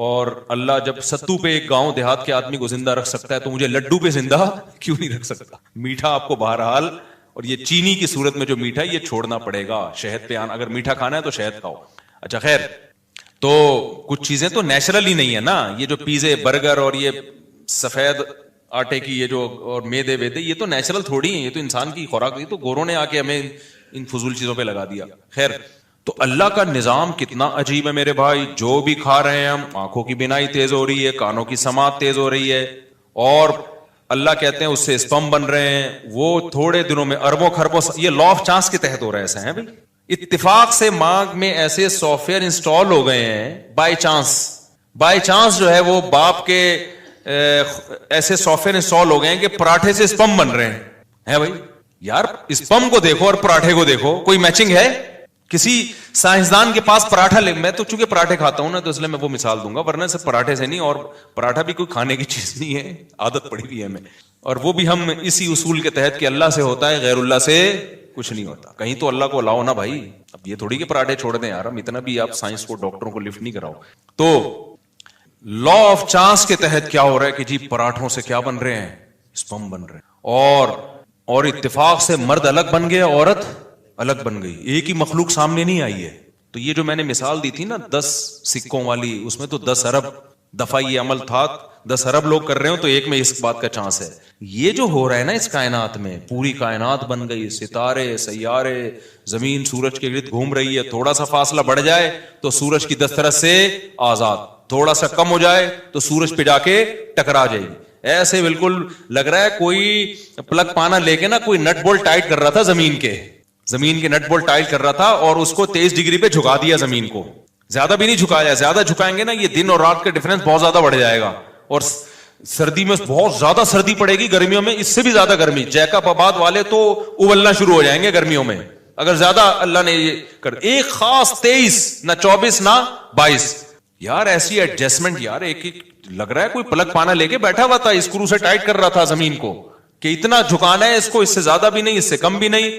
اور اللہ جب ستو پہ ایک گاؤں دیہات کے آدمی کو زندہ رکھ سکتا ہے تو مجھے لڈو پہ زندہ کیوں نہیں رکھ سکتا. میٹھا آپ کو بہرحال, اور یہ چینی کی صورت میں جو میٹھا ہے یہ چھوڑنا پڑے گا. شہد پہ اگر میٹھا کھانا ہے تو شہد کھاؤ. اچھا خیر, تو کچھ چیزیں تو نیچرل ہی نہیں ہے نا. یہ جو پیزے برگر اور یہ سفید آٹے کی یہ جو اور میدے ویدے, یہ تو نیچرل تھوڑی ہیں, یہ تو انسان کی خوراک, یہ تو گوروں نے آ کے ہمیں ان فضول چیزوں پہ لگا دیا. خیر, تو اللہ کا نظام کتنا عجیب ہے میرے بھائی. جو بھی کھا رہے ہیں ہم, آنکھوں کی بینائی تیز ہو رہی ہے, کانوں کی سماعت تیز ہو رہی ہے, اور اللہ کہتے ہیں اس سے اسپم بن رہے ہیں. وہ تھوڑے دنوں میں اربوں خربوں, یہ لا آف چانس کے تحت ہو رہا ہے. ایسا ہے بھائی, اتفاق سے ماغ میں ایسے سافٹ ویئر انسٹال ہو گئے ہیں بائی چانس جو ہے وہ باپ کے ایسے سافٹ ویئر انسٹال ہو گئے ہیں کہ پراٹھے سے اسپم بن رہے ہیں. بھائی یار اسپم کو دیکھو اور پراٹھے کو دیکھو, کوئی میچنگ ہے؟ کسی سائنسدان کے پاس پراٹھا میں تو چونکہ پراٹھے کھاتا ہوں نا تو اس لیے میں وہ مثال دوں گا, ورنہ صرف پراٹھے سے نہیں, اور پراٹھا بھی کوئی کھانے کی چیز نہیں ہے, عادت پڑی ہوئی ہے ہمیں, اور وہ بھی ہم اسی اصول کے تحت کہ اللہ سے ہوتا ہے غیر اللہ سے کچھ نہیں ہوتا. کہیں تو اللہ کو لاؤ نا بھائی. اب یہ تھوڑی کہ پراٹھے چھوڑ دیں یار, ہم اتنا بھی آپ سائنس کو ڈاکٹروں کو لفٹ نہیں کراؤ. تو لا آف چانس کے تحت کیا ہو رہا ہے کہ جی پراٹھوں سے کیا بن رہے ہیں, اسپم بن رہے ہیں, اور اتفاق سے مرد الگ بن گئے, عورت الگ بن گئی, ایک ہی مخلوق سامنے نہیں آئی ہے. تو یہ جو میں نے مثال دی تھی نا 10 سکوں والی, اس میں تو 10 ارب دفعہ یہ عمل تھا, 10 ارب لوگ کر رہے ہو تو ایک میں اس بات کا چانس ہے. یہ جو ہو رہا ہے نا اس کائنات میں, پوری کائنات بن گئی, ستارے سیارے, زمین سورج کے گرد گھوم رہی ہے. تھوڑا سا فاصلہ بڑھ جائے تو سورج کی دسترس سے آزاد, تھوڑا سا کم ہو جائے تو سورج پہ جا کے ٹکرا جائے گی. ایسے بالکل لگ رہا ہے کوئی پلگ پانا لے کے نا کوئی نٹ بولٹ ٹائٹ کر رہا تھا, زمین کے نٹ بولٹ ٹائٹ کر رہا تھا, اور اس کو 23 ڈگری پہ جھکا دیا زمین کو. زیادہ بھی نہیں جھکایا, زیادہ جھکائیں گے نا یہ دن اور رات کا ڈفرنس بہت زیادہ بڑھ جائے گا, اور سردی میں بہت زیادہ سردی پڑے گی, گرمیوں میں اس سے بھی زیادہ گرمی. جیکب آباد والے تو ابلنا شروع ہو جائیں گے گرمیوں میں اگر زیادہ اللہ نے یہ کر. ایک خاص 23 نہ 24 نہ 22. یار ایسی ایڈجسٹمنٹ یار, ایک لگ رہا ہے کوئی پلگ پانا لے کے بیٹھا ہوا تھا, اسکرو سے ٹائٹ کر رہا تھا زمین کو کہ اتنا جھکانا ہے اس کو, اس سے زیادہ بھی نہیں, اس سے کم بھی نہیں,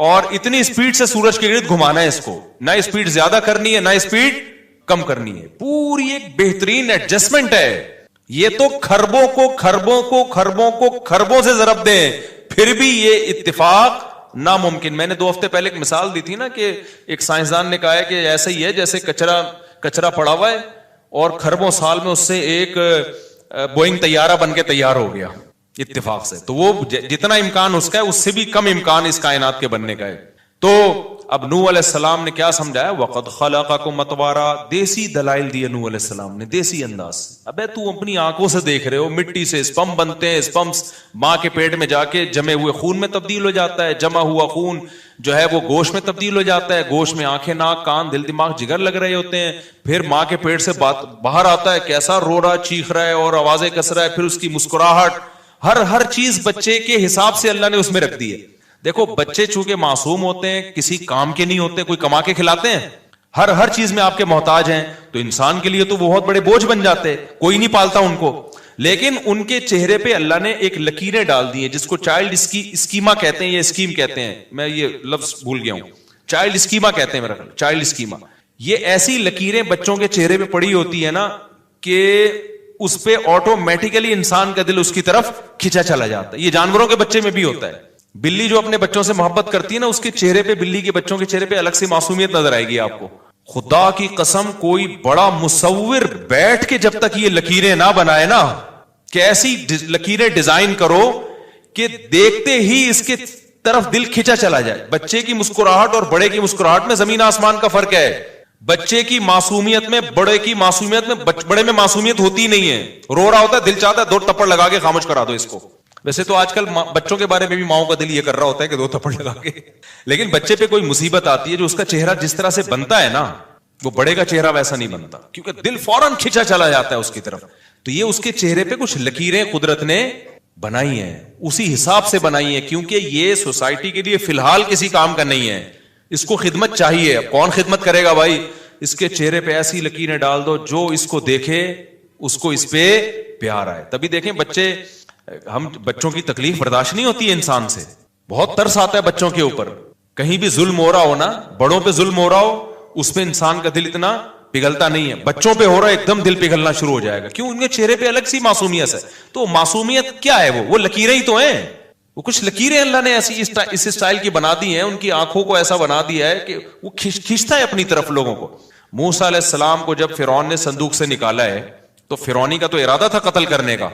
اور اتنی اسپیڈ سے سورج کے گرد گھمانا ہے اس کو, نہ اسپیڈ زیادہ کرنی ہے نہ اسپیڈ کم کرنی ہے. پوری ایک بہترین ایڈجسٹمنٹ ہے. یہ تو خربوں کو خربوں سے ضرب دیں پھر بھی یہ اتفاق ناممکن. میں نے 2 ہفتے پہلے ایک مثال دی تھی نا کہ ایک سائنسدان نے کہا ہے کہ ایسا ہی ہے جیسے کچرا پڑا ہوا ہے اور کھربوں سال میں اس سے ایک بوئنگ طیارہ بن کے تیار ہو گیا اتفاق سے. تو وہ جتنا امکان اس کا ہے اس سے بھی کم امکان اس کائنات کے بننے کا ہے. تو اب نوح علیہ السلام نے کیا سمجھایا؟ وَقَدْ خَلَقَكُمْ أَطْوَارًا. دیسی دلائل دیے نوح علیہ السلام نے, دیسی انداز. ابے تو اپنی آنکھوں سے دیکھ رہے ہو مٹی سے اسپم بنتے ہیں, اسپمس ماں کے پیٹ میں جا کے جمے ہوئے خون میں تبدیل ہو جاتا ہے, جمع ہوا خون جو ہے وہ گوشت میں تبدیل ہو جاتا ہے, گوشت میں آنکھیں, ناک, کان, دل, دماغ, جگر لگ رہے ہوتے ہیں, پھر ماں کے پیٹ سے باہر آتا ہے, کیسا رو رہا, چیخ رہا ہے اور آوازیں کس رہا ہے, پھر اس کی مسکراہٹ, ہر چیز بچے کے حساب سے اللہ نے اس میں رکھ دی ہے. دیکھو بچے چونکہ معصوم ہوتے ہیں, کسی کام کے نہیں ہوتے, کوئی کما کے کھلاتے ہیں, ہر چیز میں آپ کے محتاج ہیں, تو انسان کے لیے تو وہ بہت بڑے بوجھ بن جاتے, کوئی نہیں پالتا ان کو. لیکن ان کے چہرے پہ اللہ نے ایک لکیریں ڈال دی ہیں جس کو چائلڈ اسکیما کہتے ہیں, یہ اسکیم کہتے ہیں, میں یہ لفظ بھول گیا ہوں, چائلڈ اسکیما کہتے ہیں میرا خیال, چائلڈ اسکیما. یہ ایسی لکیریں بچوں کے چہرے پہ پڑی ہوتی ہے نا کہ اس پہ آٹومیٹیکلی انسان کا دل اس کی طرف کھینچا چلا جاتا ہے. یہ جانوروں کے بچے میں بھی ہوتا ہے. بلی جو اپنے بچوں سے محبت کرتی ہے نا, اس کے چہرے پہ, بلی کے بچوں کے چہرے پہ الگ سے معصومیت نظر آئے گی آپ کو. خدا کی قسم کوئی بڑا مصور بیٹھ کے جب تک یہ لکیریں نہ بنائے نا, کہ ایسی لکیریں ڈیزائن کرو کہ دیکھتے ہی اس کے طرف دل کھینچا چلا جائے. بچے کی مسکراہٹ اور بڑے کی مسکراہٹ میں زمین آسمان کا فرق ہے. بچے کی معصومیت میں, بڑے کی معصومیت میں, بڑے میں معصومیت ہوتی نہیں ہے. رو رہا ہوتا ہے, دل چاہتا ہے 2 تھپڑ لگا کے خاموش کرا دو اس کو. ویسے تو آج کل بچوں کے بارے میں بھی ماؤں کا دل یہ کر رہا ہوتا ہے کہ 2 تھپڑ لگا کے, لیکن بچے پہ کوئی مصیبت آتی ہے جو اس کا چہرہ جس طرح سے بنتا ہے نا, وہ بڑے کا چہرہ ویسا نہیں بنتا, کیونکہ دل فوراً کھینچا چلا جاتا ہے اس کی طرف. تو یہ اس کے چہرے پہ کچھ لکیریں قدرت نے بنائی ہیں, اسی حساب سے بنائی ہیں, کیونکہ یہ سوسائٹی کے لیے فی الحال کسی کام کا نہیں ہے. اس کو خدمت چاہیے. کون خدمت کرے گا بھائی؟ اس کے چہرے پہ ایسی لکیریں ڈال دو جو اس کو دیکھے اس کو اس پہ پیار آئے. تبھی دیکھیں بچے, ہم بچوں کی تکلیف برداشت نہیں ہوتی ہے انسان سے, بہت ترس آتا ہے بچوں کے اوپر. کہیں بھی ظلم ہو رہا ہو نا, بڑوں پہ ظلم ہو رہا ہو, اس پہ انسان کا دل اتنا پگھلتا نہیں ہے. بچوں پہ ہو رہا ہے ایک دم دل پگھلنا شروع ہو جائے گا. کیوں؟ ان کے چہرے پہ الگ سی معصومیت ہے. تو معصومیت کیا ہے؟ وہ لکیریں ہی تو ہیں. وہ کچھ لکیریں اللہ نے ایسی اس اسٹائل کی بنا دی ہیں, ان کی آنکھوں کو ایسا بنا دیا ہے کہ وہ کھینچتا ہے اپنی طرف لوگوں کو. موسیٰ علیہ السلام کو جب فرعون نے صندوق سے نکالا ہے تو فرعونی کا تو ارادہ تھا قتل کرنے کا,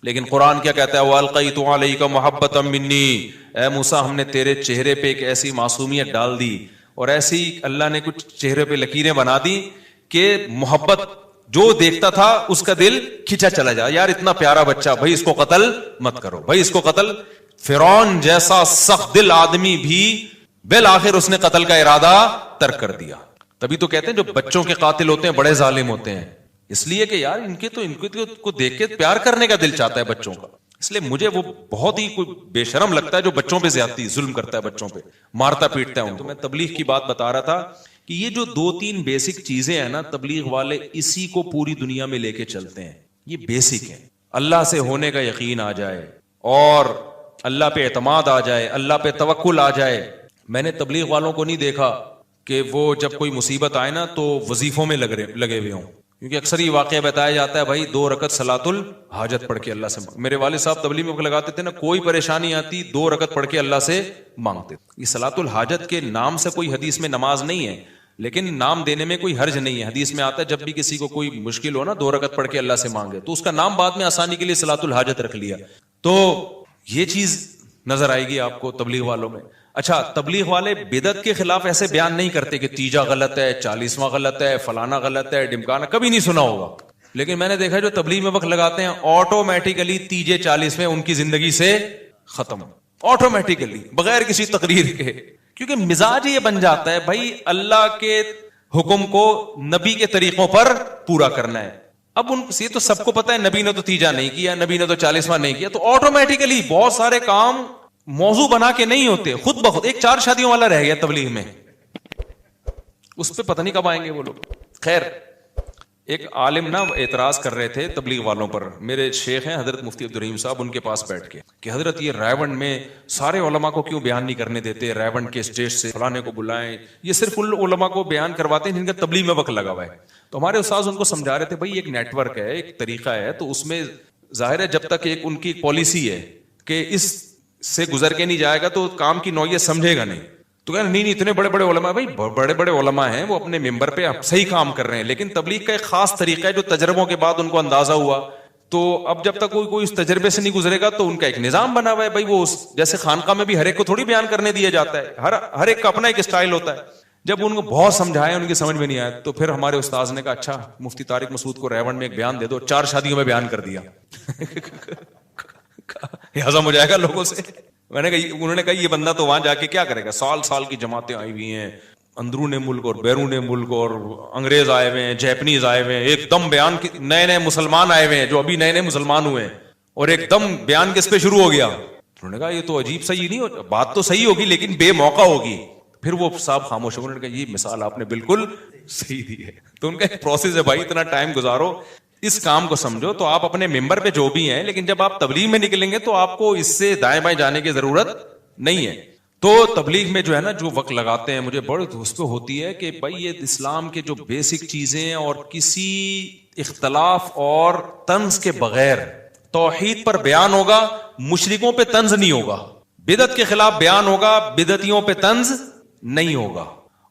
لیکن قرآن کیا کہتا ہے؟ وَأَلْقَيْتُ عَلَيْكَ مَحَبَّةً مِّنِّي. اے موسیٰ, ہم نے تیرے چہرے پہ ایک ایسی معصومیت ڈال دی, اور ایسی اللہ نے کچھ چہرے پہ لکیریں بنا دی کہ محبت جو دیکھتا تھا اس کا دل کھینچا چلا جائے. یار اتنا پیارا بچہ, بھائی اس کو قتل مت کرو, بھائی اس کو قتل. فرعون جیسا سخت دل آدمی بھی بالآخر اس نے قتل کا ارادہ ترک کر دیا. تبھی تو کہتے ہیں جو بچوں کے قاتل ہوتے ہیں بڑے ظالم ہوتے ہیں, اس لیے کہ یار ان کے کو دیکھ کے پیار کرنے کا دل چاہتا ہے بچوں کا. اس لیے مجھے وہ بہت ہی کوئی بے شرم لگتا ہے جو بچوں پہ زیادتی ظلم کرتا ہے, بچوں پہ مارتا پیٹتا ہے. تو میں تبلیغ کی بات بتا رہا تھا کہ یہ جو 2-3 بیسک چیزیں ہیں نا, تبلیغ والے اسی کو پوری دنیا میں لے کے چلتے ہیں. یہ بیسک ہیں. اللہ سے ہونے کا یقین آ جائے اور اللہ پہ اعتماد آ جائے, اللہ پہ توکل آ جائے. میں نے تبلیغ والوں کو نہیں دیکھا کہ وہ جب کوئی مصیبت آئے نا تو وظیفوں میں لگے ہوئے ہوں, کیونکہ اکثر یہ واقعہ بتایا جاتا ہے بھائی 2 رکعت صلاۃ الحاجت پڑھ کے اللہ سے. میرے والد صاحب تبلیغ میں لگاتے تھے نا, کوئی پریشانی آتی 2 رکعت پڑھ کے اللہ سے مانگتے. یہ صلاۃ الحاجت کے نام سے کوئی حدیث میں نماز نہیں ہے, لیکن نام دینے میں کوئی حرج نہیں ہے. حدیث میں آتا ہے جب بھی کسی کو کوئی مشکل ہو نا 2 رکعت پڑھ کے اللہ سے مانگے, تو اس کا نام بعد میں آسانی کے لیے صلاۃ الحاجت رکھ لیا. تو یہ چیز نظر آئے گی آپ کو تبلیغ والوں میں. اچھا, تبلیغ والے بدعت کے خلاف ایسے بیان نہیں کرتے کہ تیجا غلط ہے, 40واں غلط ہے, فلانا غلط ہے, ڈمکانا, کبھی نہیں سنا ہوگا. لیکن میں نے دیکھا جو تبلیغ میں وقت لگاتے ہیں آٹومیٹیکلی تیجے 40ویں ان کی زندگی سے ختم, آٹومیٹیکلی بغیر کسی تقریر کے, کیونکہ مزاج یہ بن جاتا ہے بھائی اللہ کے حکم کو نبی کے طریقوں پر پورا کرنا ہے. اب ان یہ تو سب کو پتا ہے نبی نے تو تیجا نہیں کیا, نبی نے تو 40واں نہیں کیا, تو آٹومیٹیکلی بہت سارے کام موضوع بنا کے نہیں ہوتے, خود بخود. ایک 4 شادیوں والا رہ گیا تبلیغ میں, اس پہ پتہ نہیں کب آئیں گے وہ لوگ. خیر, ایک عالم نا اعتراض کر رہے تھے تبلیغ والوں پر. میرے شیخ ہیں حضرت مفتی عبدالرحیم صاحب, ان کے پاس بیٹھ کے کہ حضرت یہ رائیونڈ میں سارے علماء کو کیوں بیان نہیں کرنے دیتے, رائیونڈ کے اسٹیج سے فلانے کو بلائیں, یہ صرف ان علماء کو بیان کرواتے ہیں جن کا تبلیغ میں وقت لگا ہوا ہے. تو ہمارے استاذ ان کو سمجھا رہے تھے بھائی ایک نیٹ ورک ہے, ایک طریقہ ہے, تو اس میں ظاہر ہے جب تک ایک ان کی پالیسی ہے کہ اس سے گزر کے نہیں جائے گا تو کام کی نوعیت سمجھے گا نہیں. تو کہنا نہیں اتنے بڑے بڑے علماء, بھائی بڑے بڑے علماء ہیں, وہ اپنے ممبر پہ صحیح کام کر رہے ہیں, لیکن تبلیغ کا ایک خاص طریقہ ہے جو تجربوں کے بعد ان کو اندازہ ہوا. تو اب جب تک کوئی اس تجربے سے نہیں گزرے گا تو ان کا ایک نظام بنا ہوا ہے بھائی, وہ جیسے خانقاہ میں بھی ہر ایک کو تھوڑی بیان کرنے دیا جاتا ہے, ہر ایک کا اپنا ایک اسٹائل ہوتا ہے. جب ان کو بہت سمجھایا ان کی سمجھ میں نہیں آیا تو پھر ہمارے استاذ نے کہا اچھا مفتی طارق مسعود کو ریونڈ میں ایک بیان دے دو, 4 شادیوں میں بیان کر دیا. ہضم ہو جائے گا لوگوں سے. میں نے کہا, انہوں نے کہا یہ بندہ تو وہاں جا کے کیا کرے گا, سال کی جماعتیں آئی ہوئی ہیں اندرون ملک اور بیرون ملک, اور انگریز آئے ہوئے ہیں, جیپنیز آئے ہوئے ہیں, ایک دم بیان نئے مسلمان آئے ہوئے ہیں جو ابھی نئے مسلمان ہوئے ہیں, اور ایک دم بیان کس پہ شروع ہو گیا. انہوں نے کہا یہ تو عجیب صحیح نہیں ہو, بات تو صحیح ہوگی لیکن بے موقع ہوگی. پھر وہ صاحب خاموش ہو, انہوں نے کہا یہ مثال آپ نے بالکل صحیح دی ہے. تو ان کا ایک پروسیس ہے بھائی, اتنا ٹائم گزارو اس کام کو سمجھو. تو آپ اپنے ممبر پہ جو بھی ہیں, لیکن جب آپ تبلیغ میں نکلیں گے تو آپ کو اس سے دائیں بائیں جانے کی ضرورت نہیں ہے. تو تبلیغ میں جو ہے نا جو وقت لگاتے ہیں مجھے بڑی اس پہ ہوتی ہے کہ بھائی یہ اسلام کے جو بیسک چیزیں اور کسی اختلاف اور طنز کے بغیر توحید پر بیان ہوگا, مشرکوں پہ طنز نہیں ہوگا, بدعت کے خلاف بیان ہوگا, بدعتیوں پہ طنز نہیں ہوگا,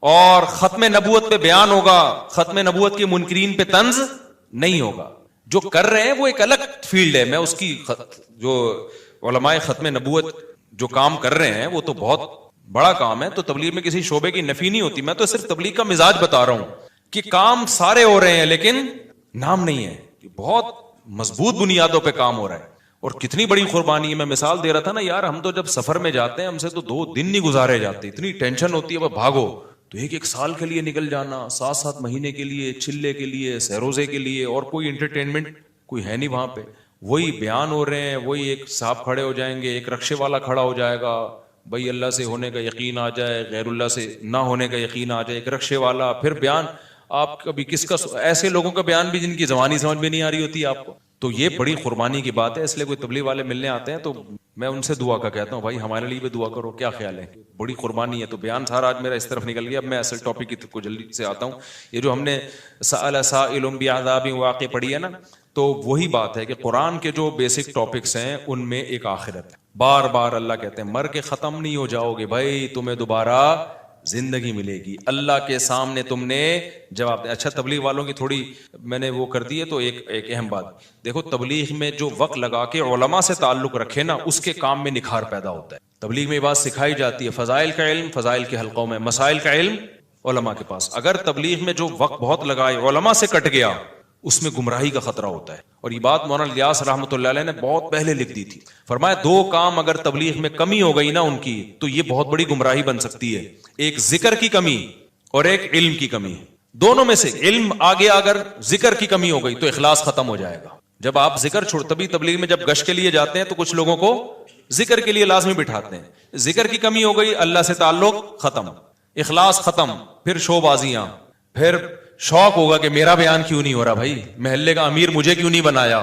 اور ختم نبوت پہ بیان ہوگا, ختم نبوت کے منکرین پہ طنز نہیں ہوگا. جو کر رہے ہیں وہ ایک الگ فیلڈ ہے, میں اس کی جو علماء ختم نبوت جو کام کر رہے ہیں وہ تو بہت بڑا کام ہے. تو تبلیغ میں کسی شعبے کی نفی نہیں ہوتی, میں تو صرف تبلیغ کا مزاج بتا رہا ہوں کہ کام سارے ہو رہے ہیں لیکن نام نہیں ہے, بہت مضبوط بنیادوں پہ کام ہو رہا ہے. اور کتنی بڑی قربانی ہے. میں مثال دے رہا تھا نا یار, ہم تو جب سفر میں جاتے ہیں ہم سے تو 2 دن نہیں گزارے جاتے, اتنی ٹینشن ہوتی ہے, وہ بھاگو تو 1 سال کے لیے نکل جانا, 7 مہینے کے لیے, چلے کے لیے, سہروزے کے لیے, اور کوئی انٹرٹینمنٹ کوئی ہے نہیں وہاں پہ. وہی بیان ہو رہے ہیں, وہی ایک صاحب کھڑے ہو جائیں گے, ایک رکشے والا کھڑا ہو جائے گا, بھائی اللہ سے ہونے کا یقین آ جائے, غیر اللہ سے نہ ہونے کا یقین آ جائے, ایک رکشے والا, پھر بیان آپ کبھی کس کا, ایسے لوگوں کا بیان بھی جن کی زبانی سمجھ میں نہیں آ رہی ہوتی آپ کو. تو یہ بڑی قربانی کی بات ہے. اس لیے کوئی تبلیغ والے ملنے آتے ہیں تو میں ان سے دعا کا کہتا ہوں بھائی ہمارے لیے بھی دعا کرو, کیا خیال ہے, بڑی قربانی ہے. تو بیان سارا آج میرا اس طرف نکل گیا. اب میں اصل ٹاپک کی کو جلدی سے آتا ہوں. یہ جو ہم نے سأل سائل بعذاب واقع پڑھی ہے نا, تو وہی بات ہے کہ قرآن کے جو بیسک ٹاپکس ہیں ان میں ایک آخرت ہے. بار بار اللہ کہتے ہیں مر کے ختم نہیں ہو جاؤ گے بھائی, تمہیں دوبارہ زندگی ملے گی, اللہ کے سامنے تم نے جواب. اچھا تبلیغ والوں کی تھوڑی میں نے وہ کر دی ہے, تو ایک اہم بات دیکھو, تبلیغ میں جو وقت لگا کے علماء سے تعلق رکھے نا اس کے کام میں نکھار پیدا ہوتا ہے. تبلیغ میں یہ بات سکھائی جاتی ہے, فضائل کا علم فضائل کے حلقوں میں, مسائل کا علم علماء کے پاس. اگر تبلیغ میں جو وقت بہت لگائے علماء سے کٹ گیا اس میں گمراہی کا خطرہ ہوتا ہے. اور یہ بات مولانا الیاس رحمۃ اللہ علیہ نے بہت پہلے لکھ دی تھی. فرمایا 2 کام اگر تبلیغ میں کمی ہو گئی نا ان کی, تو یہ بہت بڑی گمراہی بن سکتی ہے. ایک ذکر کی کمی اور ایک علم کی کمی. دونوں میں سے علم آگے, اگر ذکر کی کمی ہو گئی تو اخلاص ختم ہو جائے گا. جب آپ ذکر چھوڑ, تبھی تبلیغ میں جب گشت کے لیے جاتے ہیں تو کچھ لوگوں کو ذکر کے لیے لازمی بٹھاتے ہیں. ذکر کی کمی ہو گئی, اللہ سے تعلق ختم, اخلاص ختم, پھر شو بازیاں, پھر شوق ہوگا کہ میرا بیان کیوں نہیں ہو رہا بھائی, محلے کا امیر مجھے کیوں نہیں بنایا.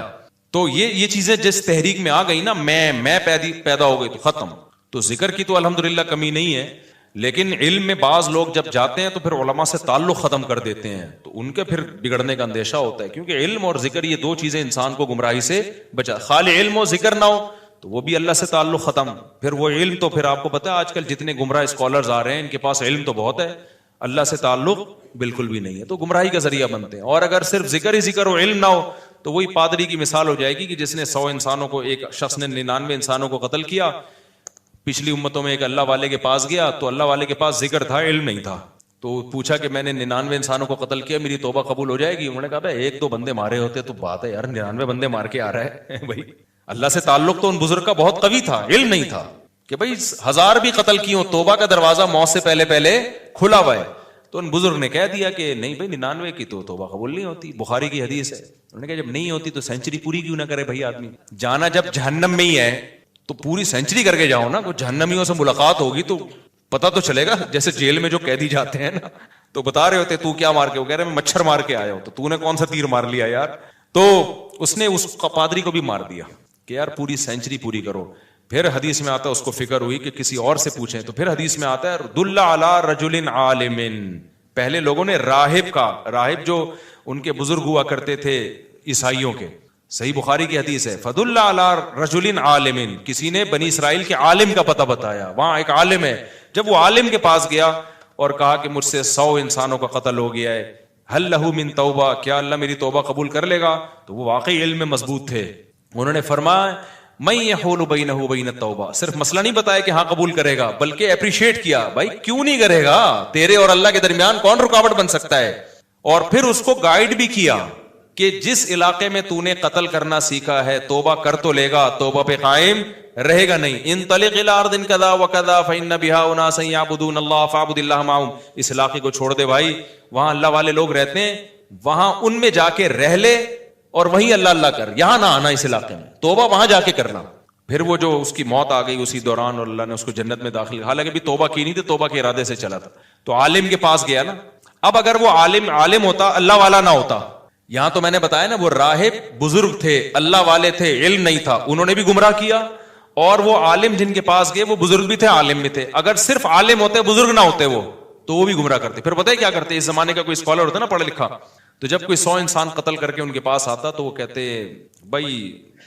تو یہ چیزیں جس تحریک میں آ گئی نا, میں پیدا ہو گئی تو ختم. تو ذکر کی تو الحمدللہ کمی نہیں ہے, لیکن علم میں بعض لوگ جب جاتے ہیں تو پھر علماء سے تعلق ختم کر دیتے ہیں, تو ان کے پھر بگڑنے کا اندیشہ ہوتا ہے. کیونکہ علم اور ذکر یہ 2 چیزیں انسان کو گمراہی سے بچا. خالی علم و ذکر نہ ہو تو وہ بھی اللہ سے تعلق ختم. پھر وہ علم تو پھر آپ کو پتا ہے آج کل جتنے گمراہ اسکالرز آ رہے ہیں ان کے پاس علم تو بہت ہے, اللہ سے تعلق بالکل بھی نہیں ہے, تو گمراہی کا ذریعہ بنتے ہیں. اور اگر صرف ذکر ہی ذکر ہو, علم نہ ہو, تو وہی پادری کی مثال ہو جائے گی کہ جس نے 100 انسانوں کو, ایک شخص نے 99 انسانوں کو قتل کیا. پچھلی امتوں میں ایک اللہ والے کے پاس گیا تو اللہ والے کے پاس ذکر تھا, علم نہیں تھا. تو پوچھا کہ میں نے 99 انسانوں کو قتل کیا, میری توبہ قبول ہو جائے گی؟ انہوں نے کہا بھائی 1-2 بندے مارے ہوتے تو بات ہے یار, 99 بندے مار کے آ رہا ہے بھائی. اللہ سے تعلق تو ان بزرگ کا بہت قوی تھا, علم نہیں تھا کہ بھائی 1000 بھی قتل کی ہو, توبہ کا دروازہ موت سے پہلے کھلا ہوا ہے. تو ان بزرگ نے کہہ دیا کہ نہیں بھائی 99 کی تو توبہ قبول نہیں ہوتی, بخاری کی حدیث ہے. انہوں نے کہا جب نہیں ہوتی تو سینچری پوری کیوں نہ کرے بھائی آدمی, جانا جب جہنم میں ہی ہے تو پوری سینچری کر کے جاؤ نا. کوئی جہنمیوں سے ملاقات ہوگی تو پتہ تو چلے گا, جیسے جیل میں جو قیدی جاتے ہیں نا تو بتا رہے ہوتے تو کیا مار کے, وہ کہہ رہے میں مچھر مار کے آیا ہوں, تو نے کون سا تیر مار لیا یار. تو اس نے اس پادری کو بھی مار دیا کہ یار پوری سینچری پوری کرو. پھر حدیث میں آتا ہے اس کو فکر ہوئی کہ کسی اور سے پوچھیں, تو پھر حدیث میں آتا ہے دل علی رجل عالم. پہلے لوگوں نے راہب جو ان کے بزرگ ہوا کرتے تھے عیسائیوں کے, صحیح بخاری کی حدیث ہے. فدل علی رجل عالم, کسی نے بنی اسرائیل کے عالم کا پتہ بتایا. وہاں ایک عالم ہے, جب وہ عالم کے پاس گیا اور کہا کہ مجھ سے 100 انسانوں کا قتل ہو گیا ہے, هل له من توبہ, کیا اللہ میری توبہ قبول کر لے گا؟ تو وہ واقعی علم میں مضبوط تھے. انہوں نے فرمایا من یحول بینہ وبین التوبہ, صرف مسئلہ نہیں بتایا کہ ہاں قبول کرے گا, بلکہ اپریشیٹ کیا, بھائی کیوں نہیں کرے گا, تیرے اور اللہ کے درمیان کون رکاوٹ بن سکتا ہے. اور پھر اس کو گائیڈ بھی کیا کہ جس علاقے میں تو نے قتل کرنا سیکھا ہے توبہ کر تو لے گا, توبہ پہ قائم رہے گا نہیں. انطلق الی ارض کذا وکذا فإن بها اناسا یعبدون اللہ فاعبد اللہ معهم, اس علاقے کو چھوڑ دے بھائی, وہاں اللہ والے لوگ رہتے ہیں, وہاں ان میں جا کے رہ لے اور وہیں اللہ اللہ کر, یہاں نہ آنا اس علاقے میں, توبہ وہاں جا کے کرنا. پھر وہ جو اس کی موت آ گئی اسی دوران اور اللہ نے اس کو جنت میں داخل, حالانکہ بھی توبہ کی نہیں تھی, توبہ کے ارادے سے چلا تھا. تو عالم کے پاس گیا نا. اب اگر وہ عالم ہوتا, اللہ والا نہ ہوتا, یہاں تو میں نے بتایا نا وہ راہب بزرگ تھے, اللہ والے تھے, علم نہیں تھا, انہوں نے بھی گمراہ کیا, اور وہ عالم جن کے پاس گئے وہ بزرگ بھی تھے عالم بھی تھے. اگر صرف عالم ہوتے بزرگ نہ ہوتے وہ, تو وہ بھی گمراہ کرتے. پھر پتہ ہے کیا کرتے, اس زمانے کا کوئی اسکالر ہوتا نا پڑھا لکھا, تو جب کوئی 100 انسان قتل کر کے ان کے پاس آتا تو وہ کہتے بھائی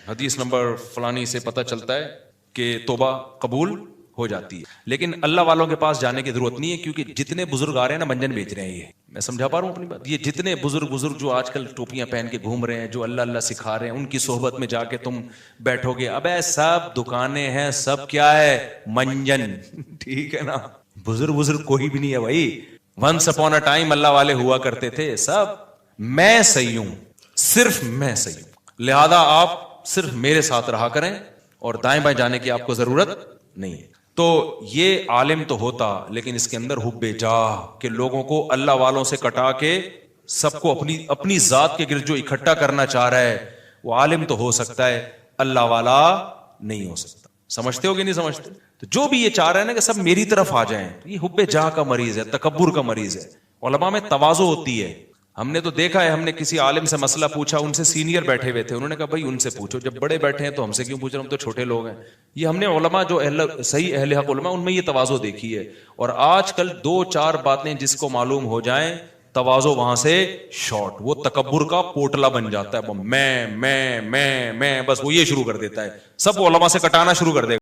حدیث نمبر فلانی سے پتہ چلتا ہے کہ توبہ قبول ہو جاتی ہے. لیکن اللہ والوں کے پاس جانے کی ضرورت نہیں ہے, کیونکہ جتنے بزرگ آ رہے ہیں نا منجن بیچ رہے ہیں. یہ میں سمجھا پا رہا ہوں اپنی بات, یہ جتنے بزرگ جو آج کل ٹوپیاں پہن کے گھوم رہے ہیں, جو اللہ اللہ سکھا رہے ہیں, ان کی صحبت میں جا کے تم بیٹھو گے, ابے سب دکانیں ہیں, سب کیا ہے, منجن. ٹھیک ہے نا, بزرگ کوئی بھی نہیں ہے بھائی. ونس اپون اے ٹائم اللہ والے ہوا کرتے تھے, سب میں صحیح ہوں, صرف میں صحیح ہوں, لہذا آپ صرف میرے ساتھ رہا کریں اور دائیں بائیں جانے کی آپ کو ضرورت نہیں ہے. تو یہ عالم تو ہوتا, لیکن اس کے اندر حب جاہ کہ لوگوں کو اللہ والوں سے کٹا کے سب کو اپنی ذات کے گرد جو اکٹھا کرنا چاہ رہا ہے, وہ عالم تو ہو سکتا ہے, اللہ والا نہیں ہو سکتا. سمجھتے ہو کہ نہیں سمجھتے؟ تو جو بھی یہ چاہ رہے ہیں نا کہ سب میری طرف آ جائیں, یہ حب جاہ کا مریض ہے, تکبر کا مریض ہے. علماء میں تواضع ہوتی ہے. ہم نے تو دیکھا ہے, ہم نے کسی عالم سے مسئلہ پوچھا, ان سے سینئر بیٹھے ہوئے تھے, انہوں نے کہا بھائی ان سے پوچھو, جب بڑے بیٹھے ہیں تو ہم سے کیوں پوچھ رہے, ہم تو چھوٹے لوگ ہیں. یہ ہم نے علماء جو صحیح اہل حق علماء, ان میں یہ تواضع دیکھی ہے. اور آج کل 2-4 باتیں جس کو معلوم ہو جائیں, تواضع وہاں سے شارٹ, وہ تکبر کا پوٹلا بن جاتا ہے. میں بس وہ یہ شروع کر دیتا ہے, سب علماء سے کٹانا شروع کر دے گا.